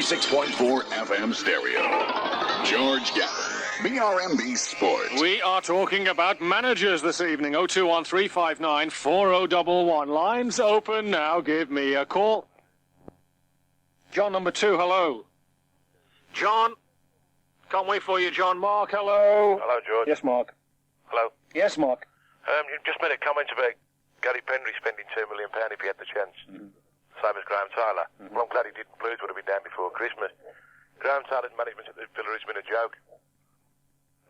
96.4 FM stereo. George Gavin, BRMB Sport. We are talking about managers this evening. 021-359-4011. Lines open now. Give me a call. John number 2, hello. John. Can't wait for you, John. Mark, hello. Hello, George. Yes, Mark. Hello. Yes, Mark. You just made a comment about Gary Pendry spending £2 million if he had the chance. Same as Graham Taylor. Well, I'm glad he didn't. Blues would have been down before Christmas. Graham Taylor's management at the Villa has been a joke.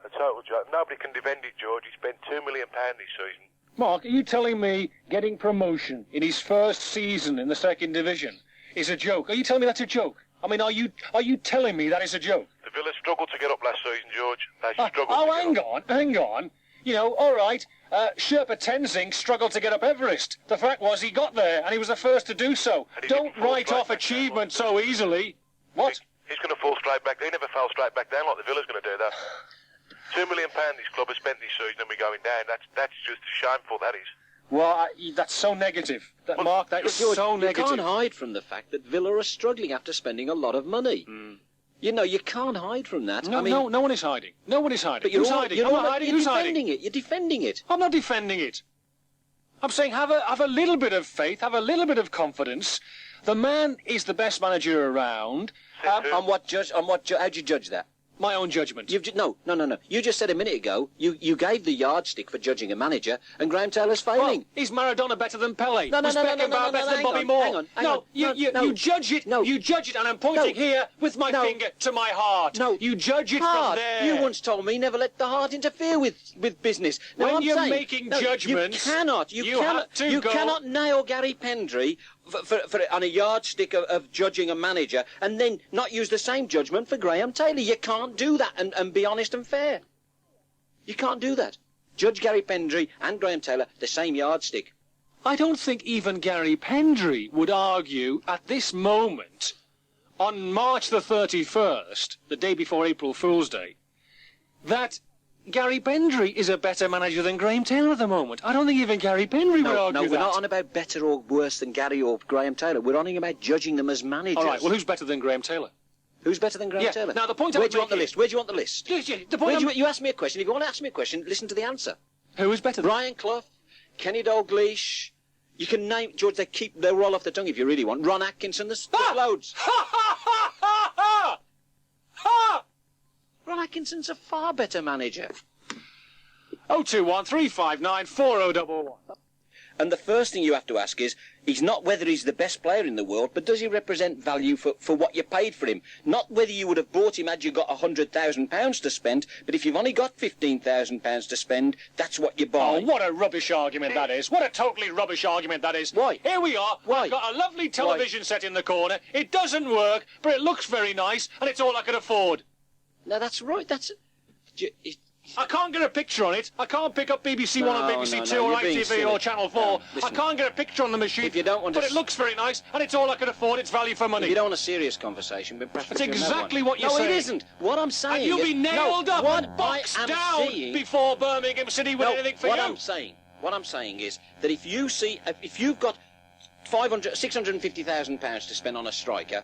A total joke. Nobody can defend it, George. He spent £2 million this season. Mark, are you telling me getting promotion in his first season in the second division is a joke? Are you telling me that's a joke? I mean, are you telling me that is a joke? The Villa struggled to get up last season, George. They struggled hang on. You know, all right, Sherpa Tenzing struggled to get up Everest. The fact was he got there, and he was the first to do so. Don't write off achievement so easily. What? He's going to fall straight back. He never fell straight back down like the Villa's going to do that. £2 million this club has spent this season and we're going down. That's just shameful, that is. Well, that's so negative. Mark, that is so negative. You can't hide from the fact that Villa are struggling after spending a lot of money. You know, you can't hide from that. No, no one is hiding. No one is hiding. But you're hiding? You're Who's defending hiding? it. You're defending it. I'm not defending it. I'm saying have a little bit of faith, have a little bit of confidence. The man is the best manager around. On what how'd you judge that? My own judgment. No. You just said a minute ago you gave the yardstick for judging a manager, and Graham Taylor's failing. Well, is Maradona better than Pele? No, better than Bobby Moore? Hang on. You judge it. No. You judge it, and I'm pointing here with my finger to my heart. No. You judge it Heart. from there. You once told me never let the heart interfere with business. Now, When I'm you're saying, making judgments, you cannot nail Gary Pendry on a yardstick of judging a manager and then not use the same judgment for Graham Taylor. You can't do that and be honest and fair. You can't do that. Judge Gary Pendry and Graham Taylor the same yardstick. I don't think even Gary Pendry would argue at this moment, on March the 31st, the day before April Fool's Day, that Gary Pendry is a better manager than Graham Taylor at the moment. I don't think even Gary Pendry would argue that. No, we're not on about better or worse than Gary or Graham Taylor. We're on about judging them as managers. All right, well, who's better than Graham Taylor? Who's better than Graham Taylor? Now, the point Where do you want the list? Where do you want the list? The point you ask me a question. If you want to ask me a question, listen to the answer. Who is better? Brian Clough, Kenny Dalglish. You can name, George, they roll off the tongue if you really want. Ron Atkinson, there's loads. Ron Atkinson's a far better manager. 021-359-4011. And the first thing you have to ask is, he's not whether he's the best player in the world, but does he represent value for what you paid for him? Not whether you would have bought him had you got £100,000 to spend, but if you've only got £15,000 to spend, that's what you buy. Oh, what a rubbish argument that is. What a totally rubbish argument that is. Why? Here we are. Why? I've got a lovely television set in the corner. It doesn't work, but it looks very nice, and it's all I can afford. No, that's right. I can't get a picture on it. I can't pick up BBC One or BBC Two or ITV or Channel 4. I can't get a picture on the machine. If you don't want but it looks very nice, and it's all I can afford. It's value for money. If you don't want a serious conversation, but perhaps that's exactly what you're saying. No, it isn't. What I'm saying and you'll be nailed up and boxed down before Birmingham City with anything for you. What I'm saying is that if you've got £650,000 to spend on a striker,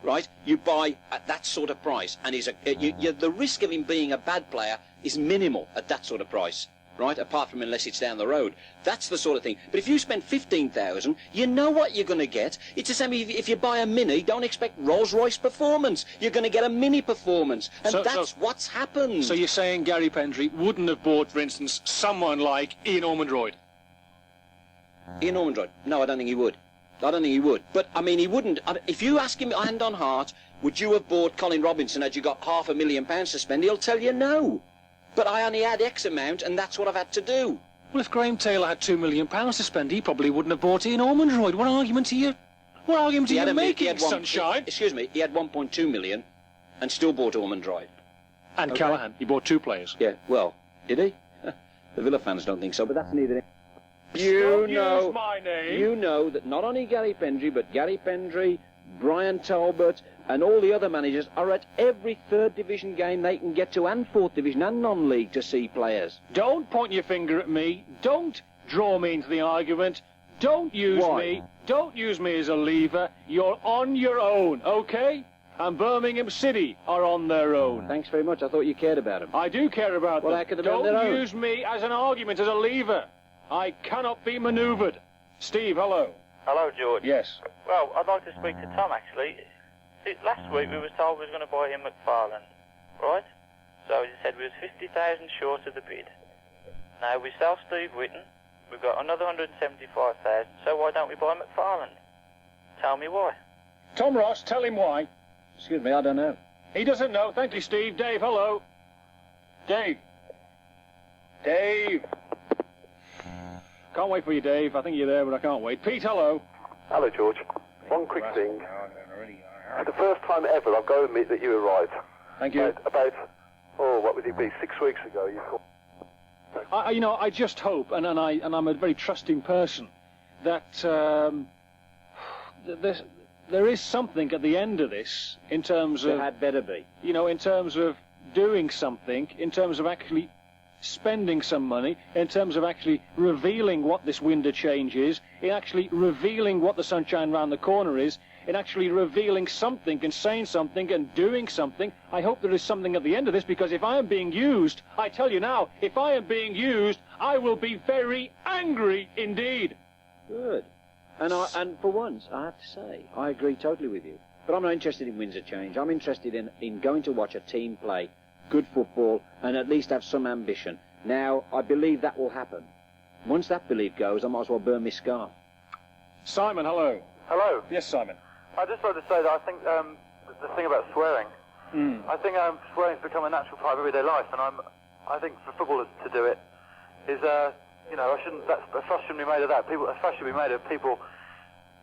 right, you buy at that sort of price, and the risk of him being a bad player is minimal at that sort of price, right, apart from unless it's down the road. That's the sort of thing. But if you spend £15,000, you know what you're going to get. It's the same if you buy a Mini, don't expect Rolls-Royce performance. You're going to get a Mini performance, and that's what's happened. So you're saying Gary Pendry wouldn't have bought, for instance, someone like Ian Ormondroyd? Ian Ormondroyd? No, I don't think he would. I don't think he would. But, I mean, he wouldn't. If you ask him hand on heart, would you have bought Colin Robinson had you got £500,000 to spend? He'll tell you no. But I only had X amount, and that's what I've had to do. Well, if Graham Taylor had £2 million to spend, he probably wouldn't have bought Ian Ormondroyd. What argument are you making, Sunshine? Excuse me, he had 1.2 million and still bought Ormondroyd. And okay. Callaghan, he bought 2 players. Yeah, well, did he? The Villa fans don't think so, but that's neither. You know that not only Gary Pendry, but Gary Pendry, Brian Talbot, and all the other managers are at every third division game they can get to, and fourth division and non-league, to see players. Don't point your finger at me. Don't draw me into the argument. Don't use me. Don't use me as a lever. You're on your own, okay? and Birmingham City are on their own. Thanks very much. I thought you cared about them. I do care about Well, them. how could they be on their own? Don't use me as an argument, as a lever. I cannot be manoeuvred. Steve, hello. Hello, George. Yes. Well, I'd like to speak to Tom, actually. See, last week we were told we was going to buy him McFarland, right? So he said we was 50,000 short of the bid. Now we sell Steve Whitten, we've got another 175,000, so why don't we buy McFarland? Tell me why. Tom Ross, tell him why. Excuse me, I don't know. He doesn't know. Thank you, Steve. Dave, hello. Dave. Dave. Can't wait for you, Dave. I think you're there, but I can't wait. Pete, hello. Hello, George. One quick thing. For the first time ever, I've got to admit that you were right. Thank you. What would it be, 6 weeks ago, you called. I just hope, and I'm a very trusting person, that there is something at the end of this in terms of... There had better be. In terms of doing something, in terms of actually spending some money, in terms of actually revealing what this window change is, in actually revealing what the sunshine round the corner is, in actually revealing something and saying something and doing something. I hope there is something at the end of this, because if I am being used, I tell you now, if I am being used, I will be very angry indeed. Good. And for once, I have to say, I agree totally with you. But I'm not interested in Windsor change. I'm interested in going to watch a team play good football and at least have some ambition. Now, I believe that will happen. Once that belief goes, I might as well burn my scarf. Simon, hello. Hello. Yes, Simon. I'd just like to say that I think the thing about swearing, I think swearing's become a natural part of everyday life, and I think for footballers to do it is, a fuss shouldn't be made of that. A fuss should be made of people,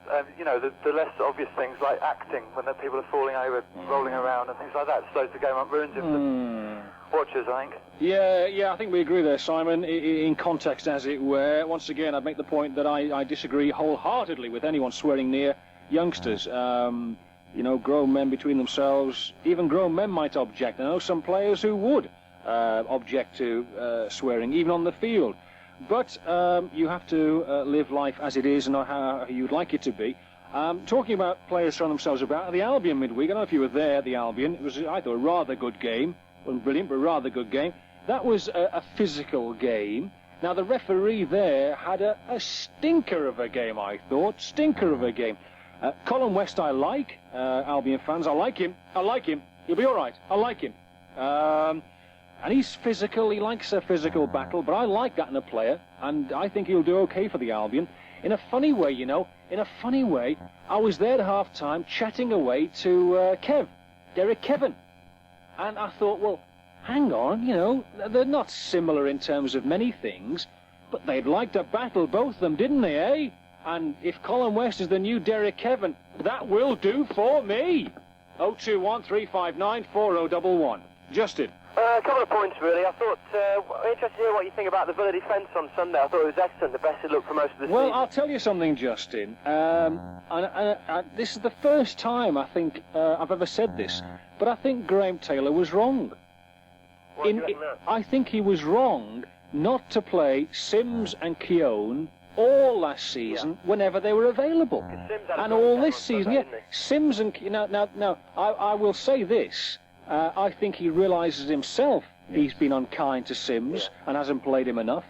the less obvious things like acting, when the people are falling over, rolling around and things like that, slows the game up, ruins it for the watchers, I think. Yeah, I think we agree there, Simon, in context, as it were. Once again, I'd make the point that I disagree wholeheartedly with anyone swearing near youngsters. Grown men between themselves, even grown men might object. I know some players who would object to swearing, even on the field. But you have to live life as it is and not how you'd like it to be. Talking about players throwing themselves about, at the Albion midweek, I don't know if you were there at the Albion, it was, I thought, a rather good game. It wasn't brilliant, but a rather good game. That was a physical game. Now, the referee there had a stinker of a game, I thought. Stinker of a game. Colin West I like, Albion fans, I like him. He'll be all right. I like him. And he's physical, he likes a physical battle, but I like that in a player, and I think he'll do okay for the Albion. In a funny way, I was there at half-time chatting away to Derek Kevin. And I thought, well, hang on, they're not similar in terms of many things, but they'd like to battle, both of them, didn't they, eh? And if Colin West is the new Derek Kevin, that will do for me. 021 359 4011. Justin. A couple of points, really. I thought, interested to hear what you think about the Villa defence on Sunday. I thought it was excellent, the best it looked for most of the season. Well, I'll tell you something, Justin. This is the first time, I think, I've ever said this, but I think Graham Taylor was wrong. I think he was wrong not to play Sims and Keown all last season whenever they were available. And all this season, Sims and... Now, I will say this. I think he realises himself he's been unkind to Sims and hasn't played him enough,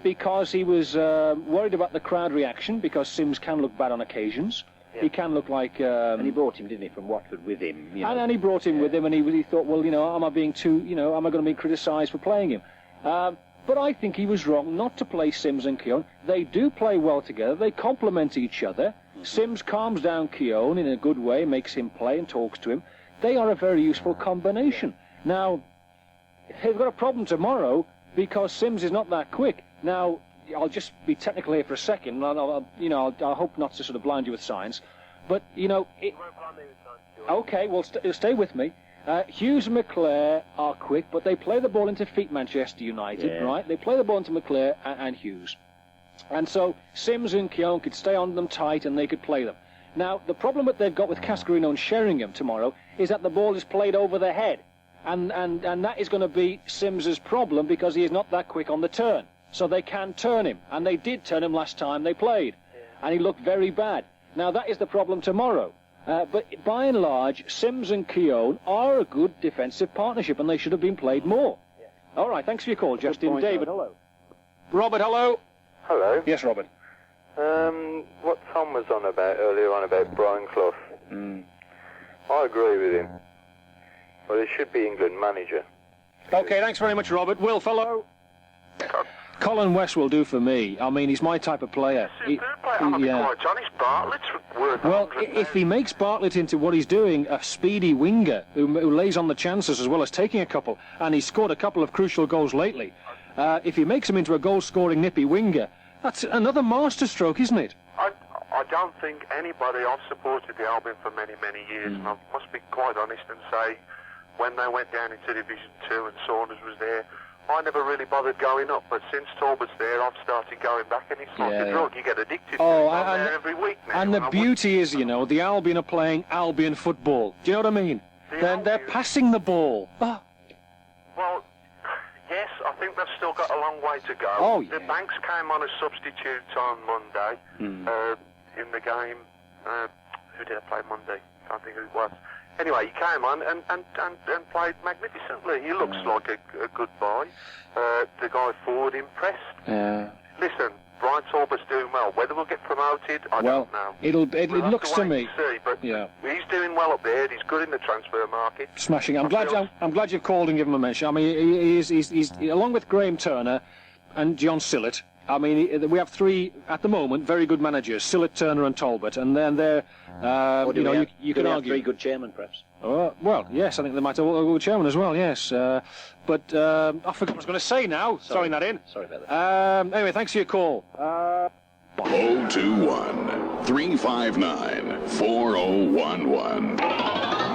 because he was worried about the crowd reaction, because Sims can look bad on occasions. He can look like... and he brought him, didn't he, from Watford with him? And he brought him with him, and he thought, well, am I being too... am I going to be criticised for playing him? But I think he was wrong not to play Sims and Keown. They do play well together. They complement each other. Sims calms down Keown in a good way, makes him play and talks to him. They are a very useful combination. Now, they've got a problem tomorrow because Sims is not that quick. Now, I'll just be technical here for a second. I hope not to sort of blind you with science. But, okay, well, stay with me. Hughes and McClare are quick, but they play the ball into feet Manchester United, right? They play the ball into McClare and Hughes. And so Sims and Keown could stay on them tight and they could play them. Now, the problem that they've got with Cascarino and Sheringham tomorrow is that the ball is played over the head. And that is going to be Sims's problem, because he is not that quick on the turn. So they can turn him. And they did turn him last time they played. And he looked very bad. Now, that is the problem tomorrow. But by and large, Sims and Keown are a good defensive partnership, and they should have been played more. Yeah. All right, thanks for your call, Justin. Point, David, hello. Robert, hello. Hello. Yes, Robert. What Tom was on about earlier on about Brian Clough. I agree with him. Well, he should be England manager. Okay, thanks very much, Robert. Will, hello. Colin West will do for me. I mean, he's my type of player. Quite honest, Bartlett's worth. Well, if he makes Bartlett into what he's doing, a speedy winger who lays on the chances as well as taking a couple, and he's scored a couple of crucial goals lately, if he makes him into a goal-scoring nippy winger, that's another masterstroke, isn't it? I don't think anybody. I've supported the Albion for many, many years, and I must be quite honest and say, when they went down into Division 2 and Saunders was there, I never really bothered going up, but since Talbot's there, I've started going back, and it's like a drug. You get addicted to it. I'm there every week now. And the beauty is, you know, the Albion are playing Albion football. Do you know what I mean? They're passing the ball. Well, yes, I think they've still got a long way to go. Oh, yeah. The Banks came on as substitute on Monday in the game. Who did I play Monday? I can't think who it was. Anyway, he came on and played magnificently. He looks like a good boy. The guy forward impressed. Listen, Brian Talbot's doing well. Whether we'll get promoted, I don't know. It looks to me. See, but he's doing well up there. He's good in the transfer market. Smashing. I'm glad you've called and given him a mention. I mean, he's along with Graham Turner and John Sillett. I mean, we have three at the moment very good managers: Sillett, Turner, and Talbot, and then they're. You can argue. Three good chairmen, perhaps. Well, yes, I think they might have a good chairman as well. Yes, but I forgot what I was going to say now. Throwing that in. Sorry about that. Anyway, thanks for your call. 021 359 4011.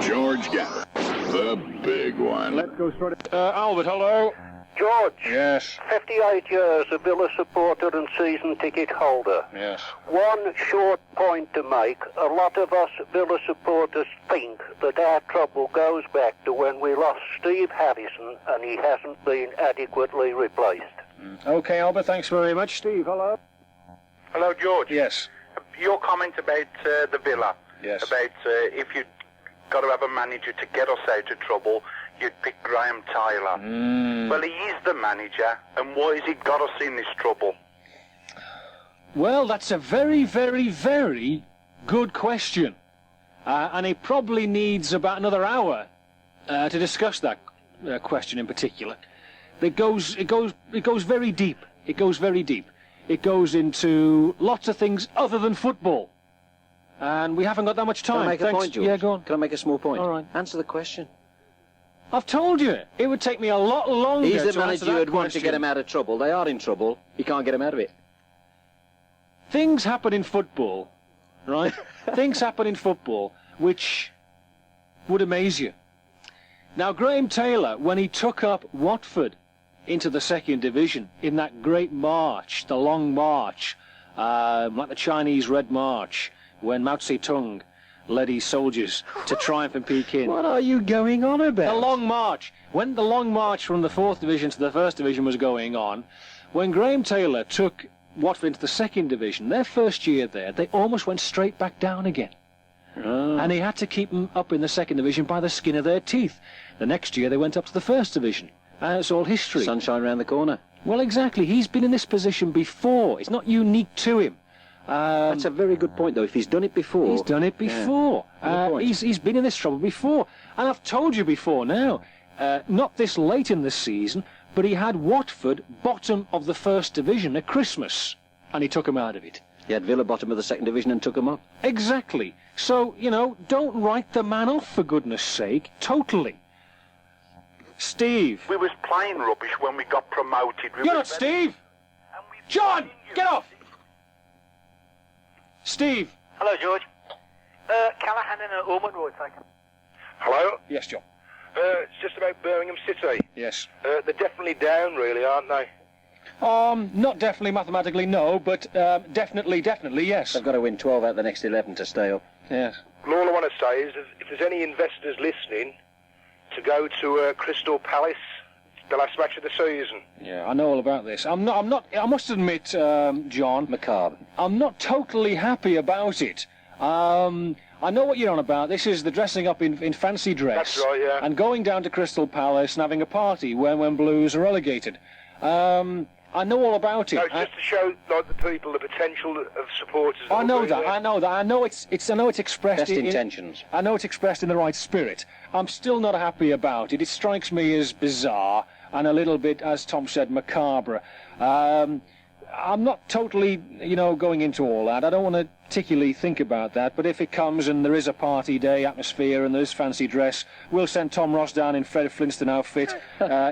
George Gavin, the big one. Let's go straight. Albert, hello. George. Yes. 58 years a Villa supporter and season ticket holder. Yes. One short point to make. A lot of us Villa supporters think that our trouble goes back to when we lost Steve Harrison and he hasn't been adequately replaced. Okay, Albert, thanks very much. Steve, hello. Hello, George. Yes. Your comment about the Villa. Yes. About if you've got to have a manager to get us out of trouble, you'd pick Graham Taylor. Well, he is the manager, and why has he got us in this trouble? Well, that's a very, very, very good question. And it probably needs about another hour to discuss that question in particular. It goes very deep. It goes very deep. It goes into lots of things other than football. And we haven't got that much time. Can I make a point, George? Yeah, go on. Can I make a small point? All right. Answer the question. I've told you, it would take me a lot longer to He's the answer manager that who'd want to question. get him out of trouble. They are in trouble. He can't get him out of it. Things happen in football, right? Things happen in football which would amaze you. Now, Graham Taylor, when he took up Watford into the second division in that great march, the long march, like the Chinese Red March, when Mao Zedong led his soldiers to triumph in Peking. What are you going on about? The long march. When the long march from the fourth division to the first division was going on, when Graham Taylor took Watford into the second division, their first year there, they almost went straight back down again. And he had to keep them up in the second division by the skin of their teeth. The next year they went up to the first division. And it's all history. Sunshine round the corner. Well, exactly. He's been in this position before. It's not unique to him. That's a very good point, though. If he's done it before... He's done it before. He's been in this trouble before. And I've told you before now, not this late in the season, but he had Watford bottom of the first division at Christmas, and he took him out of it. He had Villa bottom of the second division and took him up. Exactly. So, you know, don't write the man off, for goodness sake. Totally. Steve. We was playing rubbish when we got promoted. You're not Steve! John, get off! Steve. Hello, George. Callahan and Ormond Road, taken. Hello? Yes, John. It's just about Birmingham City. Yes. They're definitely down, really, aren't they? Not definitely mathematically, no, but definitely, yes. They've got to win 12 out of the next 11 to stay up. Yes. Well, all I want to say is if there's any investors listening to go to Crystal Palace, the last match of the season. Yeah, I know all about this. I'm not, I must admit, John... Macabre. I'm not totally happy about it. I know what you're on about. This is the dressing up in fancy dress. That's right, yeah. And going down to Crystal Palace and having a party when Blues are relegated. I know all about it. No, it's just to show like the people the potential of supporters. I know that. I know that. I know it's expressed. Best intentions. I know it's expressed in the right spirit. I'm still not happy about it. It strikes me as bizarre and a little bit, as Tom said, macabre. I'm not totally, going into all that. I don't want to particularly think about that, but if it comes and there is a party day atmosphere and there is fancy dress, we'll send Tom Ross down in Fred Flintstone outfit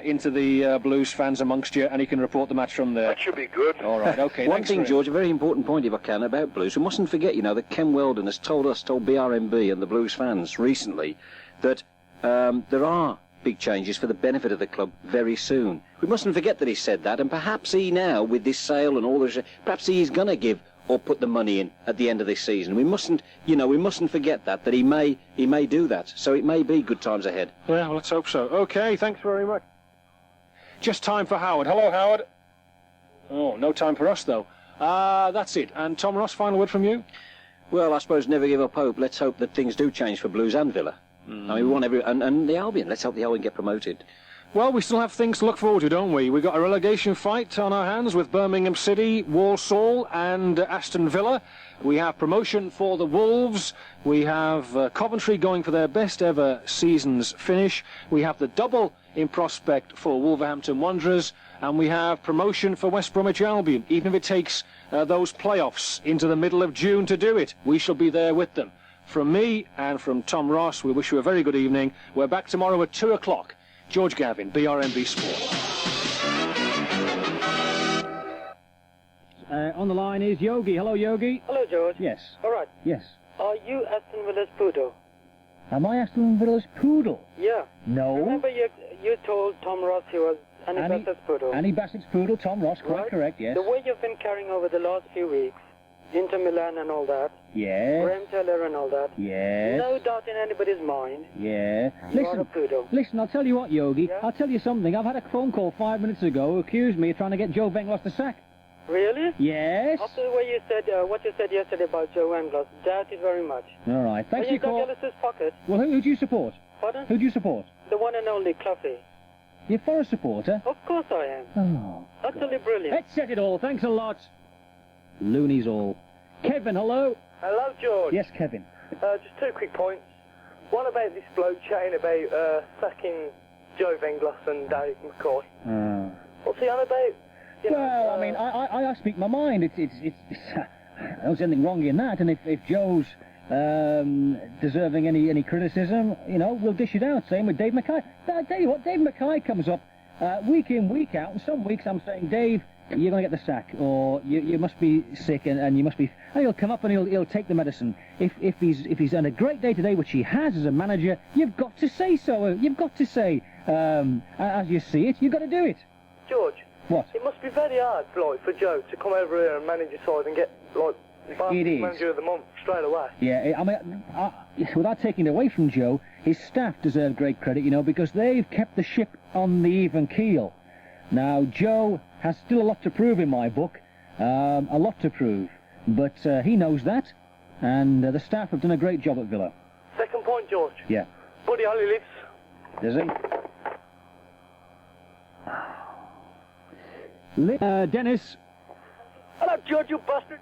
into the Blues fans amongst you, and he can report the match from there. That should be good. All right, okay. One thing, George, a very important point, if I can, about Blues. We mustn't forget, that Ken Weldon has told BRMB and the Blues fans recently that there are big changes for the benefit of the club very soon. We mustn't forget that he said that, and perhaps he now, with this sale and all this, perhaps he is going to give or put the money in at the end of this season. We mustn't forget that he may do that. So it may be good times ahead. Yeah, well, let's hope so. Okay, thanks very much. Just time for Howard. Hello, Howard. Oh, no time for us though. That's it. And Tom Ross, final word from you? Well, I suppose never give up hope. Let's hope that things do change for Blues and Villa. I mean, we want and the Albion. Let's hope the Albion get promoted. Well, we still have things to look forward to, don't we? We've got a relegation fight on our hands with Birmingham City, Walsall and Aston Villa. We have promotion for the Wolves. We have Coventry going for their best ever season's finish. We have the double in prospect for Wolverhampton Wanderers. And we have promotion for West Bromwich Albion. Even if it takes those playoffs into the middle of June to do it, we shall be there with them. From me and from Tom Ross, we wish you a very good evening. We're back tomorrow at 2 o'clock. George Gavin, BRMB Sport. On the line is Yogi. Hello, Yogi. Hello, George. Yes. All right. Yes. Are you Aston Villa's poodle? Am I Aston Villa's poodle? Yeah. No. Remember you told Tom Ross he was Annie Bassett's poodle? Annie Bassett's poodle, Tom Ross, quite right? correct, yes. The way you've been carrying over the last few weeks, Inter Milan and all that. Yeah. Graham Taylor and all that. Yeah. No doubt in anybody's mind. Yeah. You are a poodle. Listen, I'll tell you what, Yogi. Yeah? I'll tell you something. I've had a phone call 5 minutes ago who accused me of trying to get Joe Venglos to sack. Really? Yes. After the way you said, what you said yesterday about Joe Venglos, doubt it very much. All right. Thanks for your call. Douglas's pocket. Well, who do you support? Pardon? Who do you support? The one and only Cluffy. You're a Forest supporter? Of course I am. Oh. Utterly brilliant. Let's set it all. Thanks a lot. Loonies all. Kevin, hello. Hello, George. Yes, Kevin. Just 2 quick points. One about this bloke chatting about sacking Joe Venglos and Dave McCoy. What's he on about? I mean, I speak my mind. It's I don't see anything wrong in that. And if Joe's deserving any criticism, we'll dish it out. Same with Dave Mackay. I tell you what, Dave Mackay comes up week in, week out, and some weeks I'm saying, Dave, you're going to get the sack, or you must be sick, and you must be. And he'll come up and he'll take the medicine. If he's done a great day today, which he has as a manager, you've got to say so. You've got to say, as you see it, you've got to do it. George. What? It must be very hard, for Joe to come over here and manage your side and get manager of the month straight away. Yeah, I mean, without taking it away from Joe, his staff deserve great credit, because they've kept the ship on the even keel. Now, Joe has still a lot to prove in my book, a lot to prove, but he knows that, and the staff have done a great job at Villa. Second point, George. Yeah. Buddy Holly lives. Does he? Dennis. Hello, George, you bastard.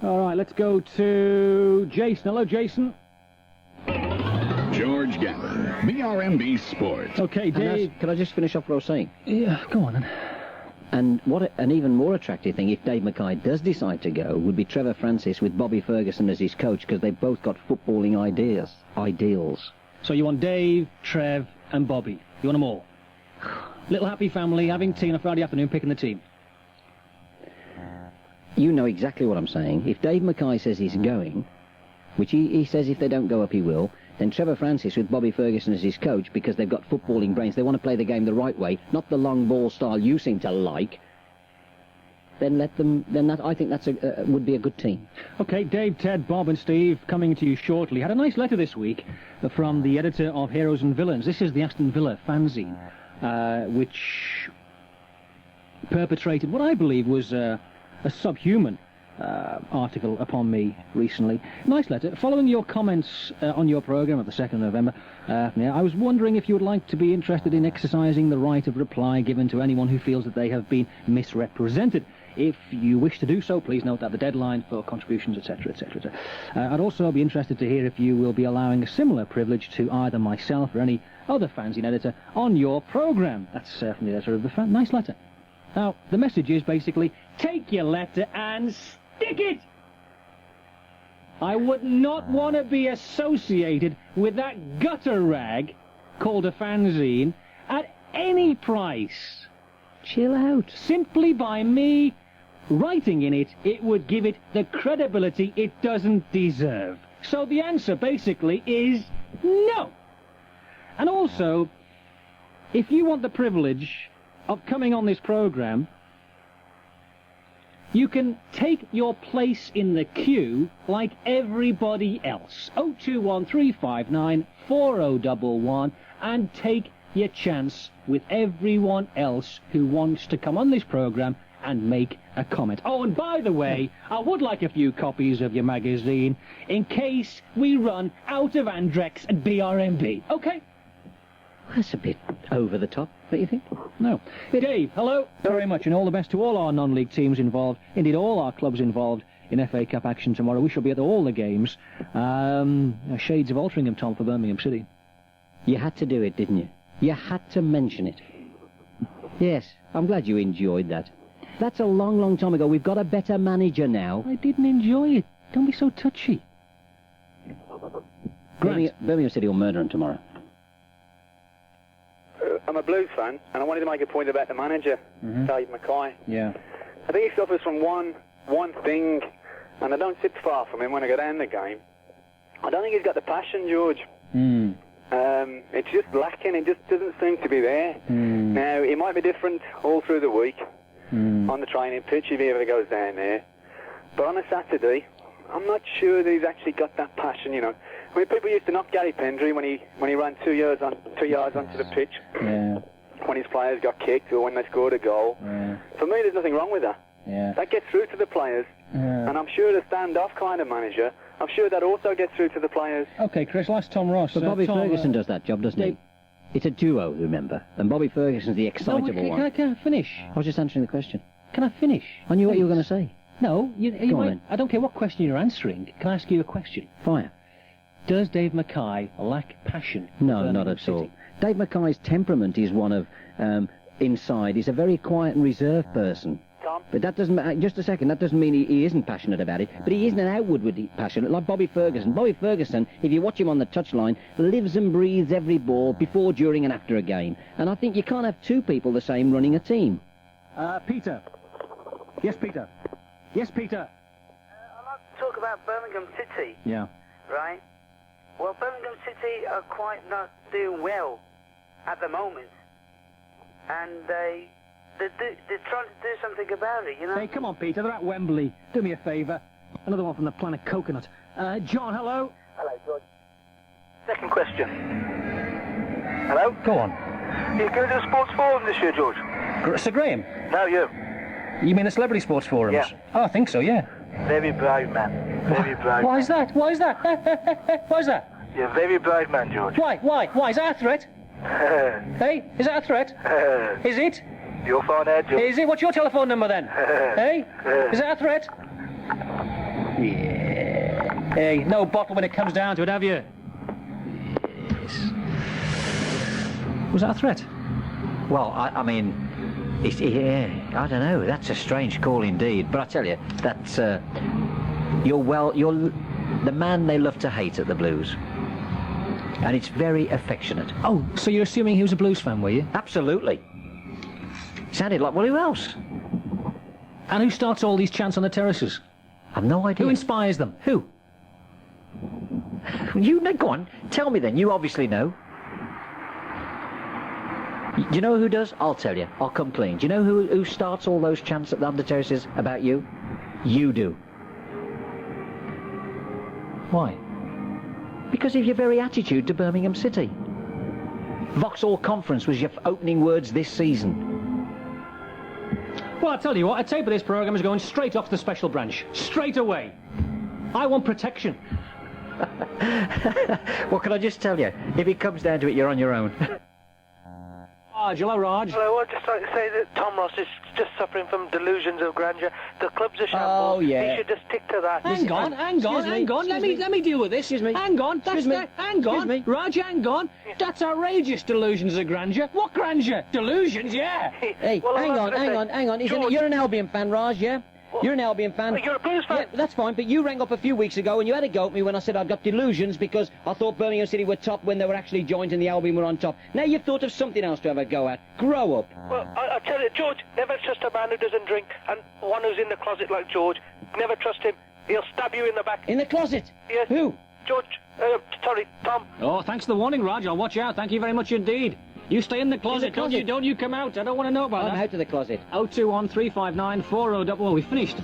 All right, let's go to Jason. Hello, Jason. George Gavin, BRMB Sports. Okay, Dave. Can I just finish off what I was saying? Yeah, go on then. And an even more attractive thing, if Dave Mackay does decide to go, would be Trevor Francis with Bobby Ferguson as his coach, because they've both got footballing ideals. So you want Dave, Trev, and Bobby. You want them all. Little happy family, having tea on a Friday afternoon, picking the team. You know exactly what I'm saying. If Dave Mackay says he's going, which he says if they don't go up he will, then Trevor Francis with Bobby Ferguson as his coach, because they've got footballing brains, they want to play the game the right way, not the long ball style you seem to like, then let them, I think that's would be a good team. Okay, Dave, Ted, Bob and Steve coming to you shortly. Had a nice letter this week from the editor of Heroes and Villains. This is the Aston Villa fanzine, which perpetrated what I believe was a subhuman article upon me recently. Nice letter. Following your comments on your programme of the 2nd of November, I was wondering if you would like to be interested in exercising the right of reply given to anyone who feels that they have been misrepresented. If you wish to do so, please note that the deadline for contributions, etc., etc., etc. I'd also be interested to hear if you will be allowing a similar privilege to either myself or any other fanzine editor on your programme. That's from the editor of the fan. Nice letter. Now, the message is basically, take your letter and stick it! I would not want to be associated with that gutter rag called a fanzine at any price. Chill out. Simply by me writing in it, it would give it the credibility it doesn't deserve. So the answer basically is no. And also, if you want the privilege of coming on this programme, you can take your place in the queue like everybody else. 0213594011 and take your chance with everyone else who wants to come on this programme and make a comment. Oh, and by the way, I would like a few copies of your magazine in case we run out of Andrex and BRMB. OK? That's a bit over the top, don't you think? No. Dave, hello. Very much, and all the best to all our non-league teams involved, indeed all our clubs involved in FA Cup action tomorrow. We shall be at all the games. Shades of Altrincham, Tom, for Birmingham City. You had to do it, didn't you? You had to mention it. Yes, I'm glad you enjoyed that. That's a long, long time ago. We've got a better manager now. I didn't enjoy it. Don't be so touchy. Birmingham City will murder him tomorrow. I'm a Blues fan, and I wanted to make a point about the manager, Dave Mackay. Yeah. I think he suffers from one thing, and I don't sit far from him when I go down the game. I don't think he's got the passion, George. It's just lacking. It just doesn't seem to be there. Now, it might be different all through the week on the training pitch if he ever goes down there. But on a Saturday, I'm not sure that he's actually got that passion, you know. I mean, people used to knock Gary Pendry when he ran 2 yards onto the pitch. Yeah. When his players got kicked or when they scored a goal. Yeah. For me, there's nothing wrong with that. Yeah. That gets through to the players. And I'm sure the stand-off kind of manager, I'm sure that also gets through to the players. OK, Chris, last Tom Ross. But Bobby Ferguson does that job, doesn't he? It's a duo, remember? And Bobby Ferguson's the excitable one. Can I finish? I was just answering the question. Can I finish? I knew what you were going to say. No, Go on, then. I don't care what question you're answering. Can I ask you a question? Fire. Does Dave Mackay lack passion? No, not at all. Dave Mackay's temperament is one of, inside, he's a very quiet and reserved person. Tom? But that doesn't, just a second, that doesn't mean he isn't passionate about it, but he isn't an outwardly passionate, like Bobby Ferguson. Bobby Ferguson, if you watch him on the touchline, lives and breathes every ball before, during and after a game. And I think you can't have two people the same running a team. Peter. Yes, Peter. Yes, Peter. I'd like to talk about Birmingham City. Yeah. Right? Well, Birmingham City are quite not doing well at the moment. And they're trying to do something about it, you know? Hey, come on, Peter. They're at Wembley. Do me a favour. Another one from the planet Coconut. John, hello? Hello, George. Second question. Hello? Go on. You going to the Sports Forum this year, George? Sir Graham? No, you. You mean the Celebrity Sports Forums? Yeah. Oh, I think so, yeah. Very brave man. Very brave. Why is that? Why is that? Why is that? You're a very brave man, George. Why? Is that a threat? Hey, is that a threat? Is it? You'll find out, George. Is it? What's your telephone number then? Hey? Is that a threat? Yeah. Hey, no bottle when it comes down to it, have you? Yes. Was that a threat? Well, I mean... yeah, I don't know. That's a strange call indeed. But I tell you, that's you're the man they love to hate at the Blues, and it's very affectionate. Oh, so you're assuming he was a Blues fan, were you? Absolutely. Sounded like, well, who else? And who starts all these chants on the terraces? I've no idea. Who inspires them? Who? You know, go on. Tell me then. You obviously know. Do you know who does? I'll tell you. I'll come clean. Do you know who starts all those chants at the under terraces about you? You do. Why? Because of your very attitude to Birmingham City. Vauxhall Conference was your opening words this season. Well, I'll tell you what, a tape of this programme is going straight off the special branch. Straight away. I want protection. Well, can I just tell you, if it comes down to it, you're on your own. Raj, hello, Raj. Hello, I'd just like to say that Tom Ross is just suffering from delusions of grandeur. The club's a shambles. Oh, yeah. He should just stick to that. Hang on. Let me deal with this. Excuse me. Hang on. Excuse me. Hang on. Excuse me. Raj, hang on. That's outrageous delusions of grandeur. What grandeur? Delusions, yeah. Hey, Well, hang I'm on. George. You're an Albion fan, Raj, yeah? You're an Albion fan. You're a Blues fan. Yeah, that's fine, but you rang up a few weeks ago and you had a go at me when I said I'd got delusions because I thought Birmingham City were top when they were actually joint and the Albion were on top. Now you've thought of something else to have a go at. Grow up. Well, I tell you, George, never trust a man who doesn't drink, and one who's in the closet like George. Never trust him. He'll stab you in the back. In the closet? Yes. Who? George, sorry, Tom. Oh, thanks for the warning, Raj. I'll watch out. Thank you very much indeed. You stay in the closet, don't you come out. I don't want to know about that. I'm out of the closet. 021-359-4000. We finished.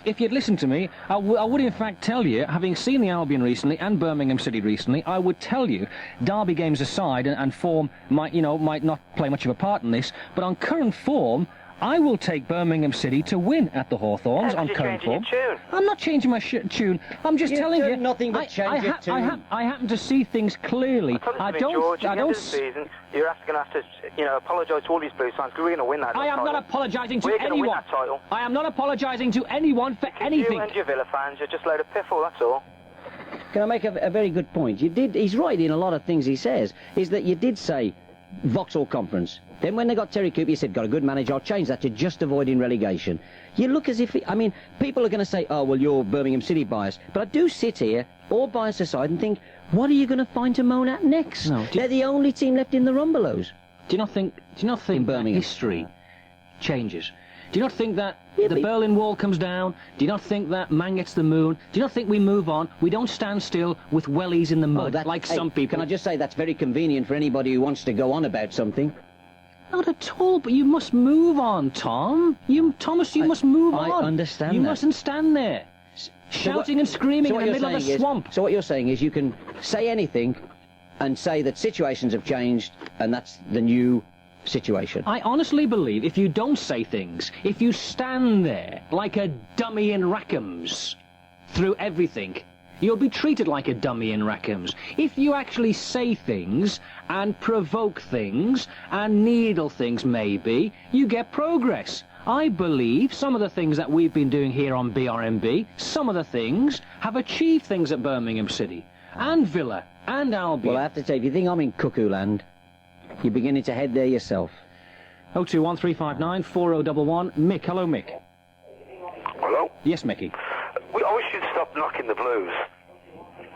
If you'd listened to me, I would in fact tell you, having seen the Albion recently and Birmingham City recently, I would tell you, derby games aside, and form might not play much of a part in this, but on current form, I will take Birmingham City to win at the Hawthorns on current form. Your tune. I'm not changing my tune. I'm just telling you. Nothing but change your tune. I happen to see things clearly. George, at the end of the season, you're going to have to, apologise to all these Blues fans because we're going to win that. I am not apologising to anyone. We're going to win that title. I am not apologising to anyone for anything. You and your Villa fans, you're just a load of piffle, that's all. Can I make a very good point? He's right in a lot of things he says, is that you did say Vauxhall Conference. Then when they got Terry Cooper, you said, got a good manager, I'll change that to just avoiding relegation. You look as if, people are going to say, oh, well, you're Birmingham City biased. But I do sit here, all bias aside, and think, what are you going to find to moan at next? No, they're the only team left in the Rumbelows. Do you not think that history changes? Do you not think that the Berlin Wall comes down? Do you not think that man gets the moon? Do you not think we move on? We don't stand still with wellies in the mud some people. Can I just say that's very convenient for anybody who wants to go on about something? Not at all, but you must move on, Tom. Thomas, you must move on. I understand You that. mustn't stand there, shouting and screaming in the middle of a swamp. So what you're saying is you can say anything and say that situations have changed and that's the new situation. I honestly believe if you don't say things, if you stand there like a dummy in Rackham's through everything, you'll be treated like a dummy in Rackham's. If you actually say things and provoke things and needle things, maybe, you get progress. I believe some of the things that we've been doing here on BRMB, some of the things have achieved things at Birmingham City and Villa and Albion. Well, I have to say, if you think I'm in cuckoo land, you're beginning to head there yourself. 021-359-4011. Mick, hello, Mick. Hello? Yes, Mickey. I wish you'd stop knocking the Blues.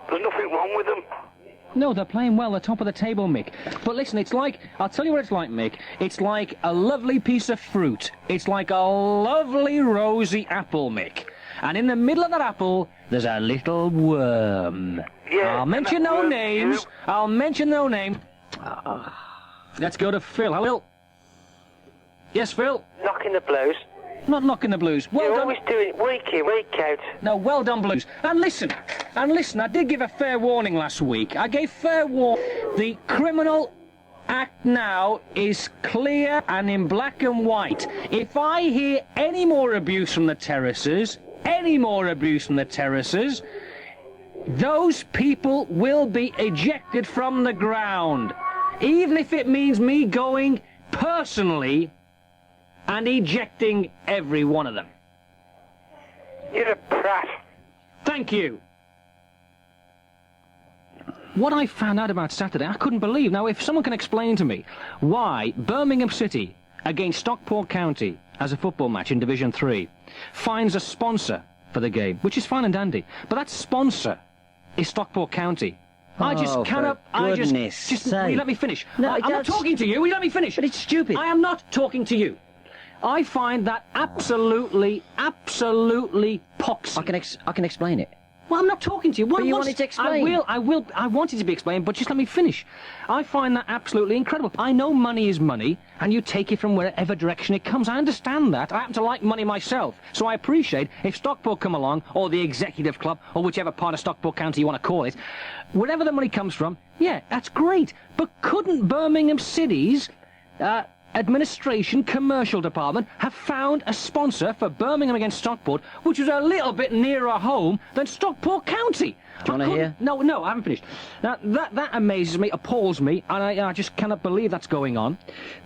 There's nothing wrong with them. No, they're playing well, they're top of the table, Mick. But listen, it's like, I'll tell you what it's like, Mick. It's like a lovely piece of fruit. It's like a lovely rosy apple, Mick. And in the middle of that apple, there's a little worm. Yeah, I'll mention no names. I'll mention no name. Let's go to Phil. Hello. Yes, Phil? Knocking the Blues. Not knocking the Blues. Well You're done. always doing it week in, week out. No, well done, Blues. And listen, I did give a fair warning last week. I gave fair warning. The criminal act now is clear and in black and white. If I hear any more abuse from the terraces, those people will be ejected from the ground. Even if it means me going personally and ejecting every one of them. You're a prat. Thank you. What I found out about Saturday, I couldn't believe. Now, if someone can explain to me why Birmingham City against Stockport County as a football match in Division 3 finds a sponsor for the game, which is fine and dandy, but that sponsor is Stockport County. I just cannot. Will you let me finish? No, I'm not talking to you. Will you let me finish? But it's stupid. I am not talking to you. I find that absolutely poxy. I can explain it. Well, I'm not talking to you. But you wanted to explain. I want it to be explained, but just let me finish. I find that absolutely incredible. I know money is money, and you take it from wherever direction it comes. I understand that. I happen to like money myself, so I appreciate if Stockport come along, or the executive club, or whichever part of Stockport County you want to call it, wherever the money comes from, yeah, that's great. But couldn't Birmingham City's administration commercial department have found a sponsor for Birmingham against Stockport, which was a little bit nearer home than Stockport County. Do you want to hear? No, I haven't finished. Now, that amazes me, appalls me, and I just cannot believe that's going on.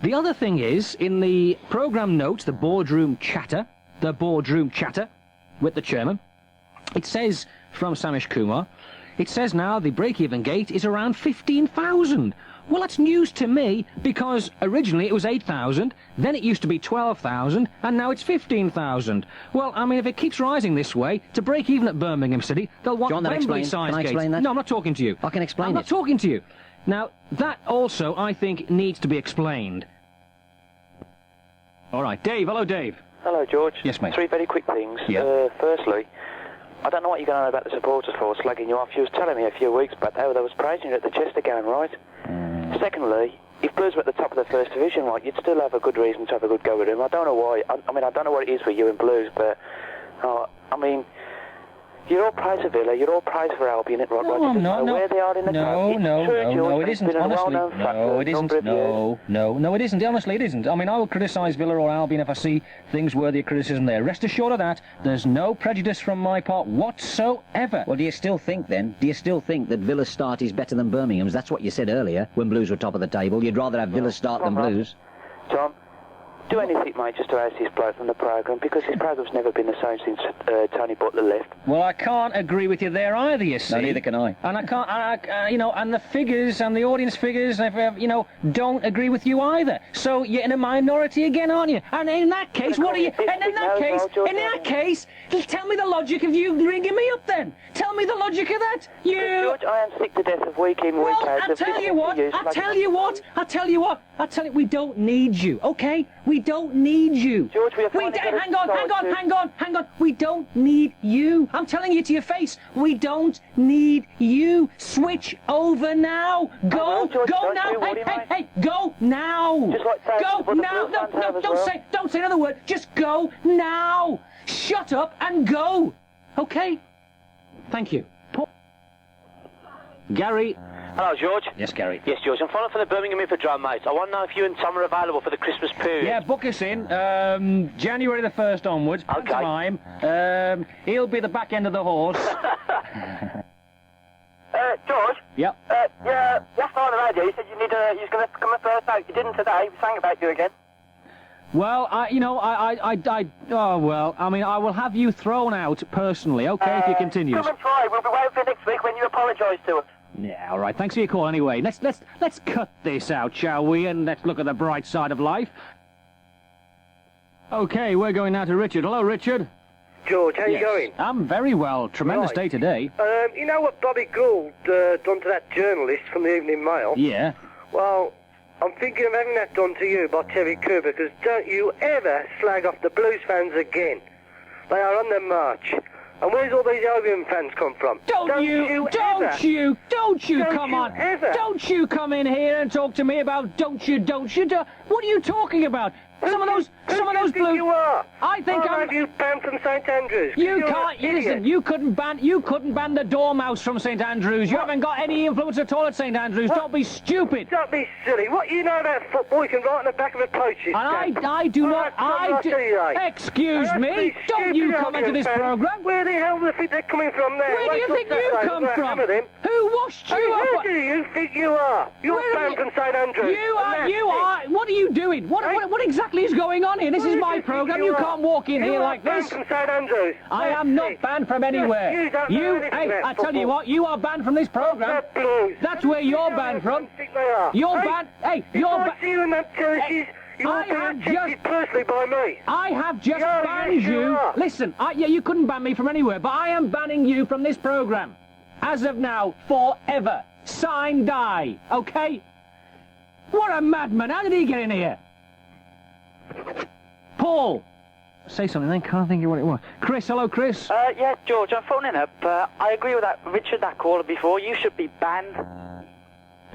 The other thing is, in the programme notes, the boardroom chatter with the chairman, it says, from Samish Kumar, it says now the break-even gate is around 15,000. Well, that's news to me, because originally it was 8,000, then it used to be 12,000, and now it's 15,000. Well, I mean, if it keeps rising this way, to break even at Birmingham City, they'll want Wembley-sized gates. Can I explain that? No, I'm not talking to you. I can explain I'm not talking to you. Now, that also, I think, needs to be explained. All right, Dave. Hello, Dave. Hello, George. Yes, mate. 3 very quick things. Yeah. Firstly, I don't know what you're going on about the supporters for slagging you off. You was telling me a few weeks back how they was praising you at the Chester game, right? Secondly, if Blues were at the top of the First Division, right, you'd still have a good reason to have a good go with them. I don't know why. I mean, I don't know what it is for you in Blues, but, I mean, you're all praise for Villa, you're all praise for Albion, right? No, I'm not. Where they are in the No, it isn't, honestly. No, it isn't. No, it isn't. Honestly, it isn't. I mean, I will criticise Villa or Albion if I see things worthy of criticism there. Rest assured of that. There's no prejudice from my part whatsoever. Well, do you still think, then, that Villa's start is better than Birmingham's? That's what you said earlier, when Blues were top of the table. You'd rather have Villa's start than Blues. Tom, do anything, mate, just to oust this bloke from the programme, because his programme's never been the same since Tony Butler left. Well, I can't agree with you there either, you see. No, neither can I. And I can't, you know, and the figures and the audience figures, you know, don't agree with you either. So you're in a minority again, aren't you? And in that case, what are you? And in that case, tell me the logic of you ringing me up then. Tell me the logic of that. George, I am sick to death of week in, week out. I'll tell you what, we don't need you, okay? We don't need you. George, hang on. We don't need you. I'm telling you to your face. We don't need you. Switch over now. Go now. Hey, go now. Just like go now. No, don't say another word. Just go now. Shut up and go. Okay? Thank you. Gary. Hello, George. Yes, Gary. Yes, George. I'm following from the Birmingham Infodrome, mate. I want to know if you and Tom are available for the Christmas period. Yeah, book us in. January the 1st onwards. Okay. Time. He'll be the back end of the horse. George? Yep. Yeah, last night on the radio, you said you was going to come the first out. You didn't today. We sang about you again. Well, I will have you thrown out personally, okay, if you continue. Come and try. We'll be waiting for next week when you apologise to us. Yeah, all right. Thanks for your call anyway. Let's cut this out, shall we? And let's look at the bright side of life. Okay, we're going now to Richard. Hello, Richard. George, how you going? I'm very well. Tremendous day today. You know what Bobby Gould done to that journalist from the Evening Mail? Yeah. Well, I'm thinking of having that done to you by Terry Cooper, because don't you ever slag off the Blues fans again. They are on the march. And where's all these Albion fans come from? Don't you come in here and talk to me about don't you. What are you talking about? Some of those Blues. You are. I think I'll have you banned from St Andrews. You can't. Listen, you couldn't ban the Dormouse from St Andrews. You haven't got any influence at all at St Andrews. Don't be stupid. Don't be silly. What you know about football, you can write on the back of a poach's And I do not. Excuse me. Don't you come into this programme? Where the hell do you think they're coming from there? Where do you think you come from? Who washed you up? Who do you think you are? You're banned from St Andrews. You are. What are you doing? What exactly is going on here? This is my programme. You can't walk in here like this. From St Andrews. I am not banned from anywhere. I tell you what, you are banned from this programme. That's where you're banned from. You're banned. Hey, you're banned. You and that churches. You're being cheated personally by me. I have just banned you. Listen, you couldn't ban me from anywhere, but I am banning you from this programme. As of now, forever. Sign die. Okay? What a madman. How did he get in here? Paul. Say something then, can't think of what it was. Chris, hello Chris. Yeah, George, I'm phoning up. I agree with that Richard, that caller before. You should be banned.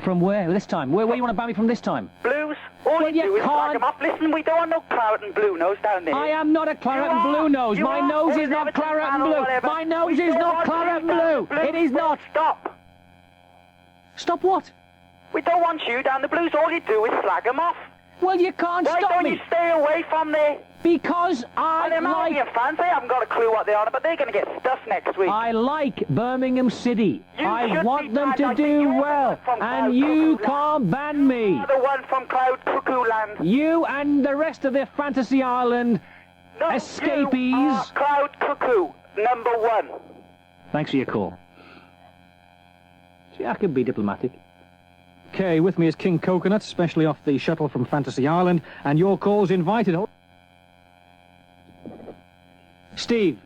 From where this time? Where you want to ban me from this time? Blues. All you do is flag them off. Listen, we don't want no claret and blue nose down there. I am not a claret and blue nose. My nose is not claret and blue. My nose is not claret and blue. It is not. Stop. Stop what? We don't want you down the Blues. All you do is slag them off. Well, you can't Why stop don't me. you stay away from there? Because I they're like... Birmingham fans, they haven't got a clue what they are, but they're going to get stuffed next week. I like Birmingham City. I should want be them banned. to I think do you're well, from and Cloud you Cuckoo can't ban me. You're the one from Cloud Cuckoo Land. You and the rest of the Fantasy Island escapees. You are Cloud Cuckoo, number 1. Thanks for your call. See, I can be diplomatic. Okay, with me is King Coconut, especially off the shuttle from Fantasy Island, and your call's invited. Steve.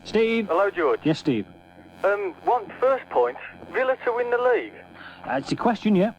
Steve. Hello, George. Yes, Steve. Want first point, Villa to win the league. It's a question, yeah.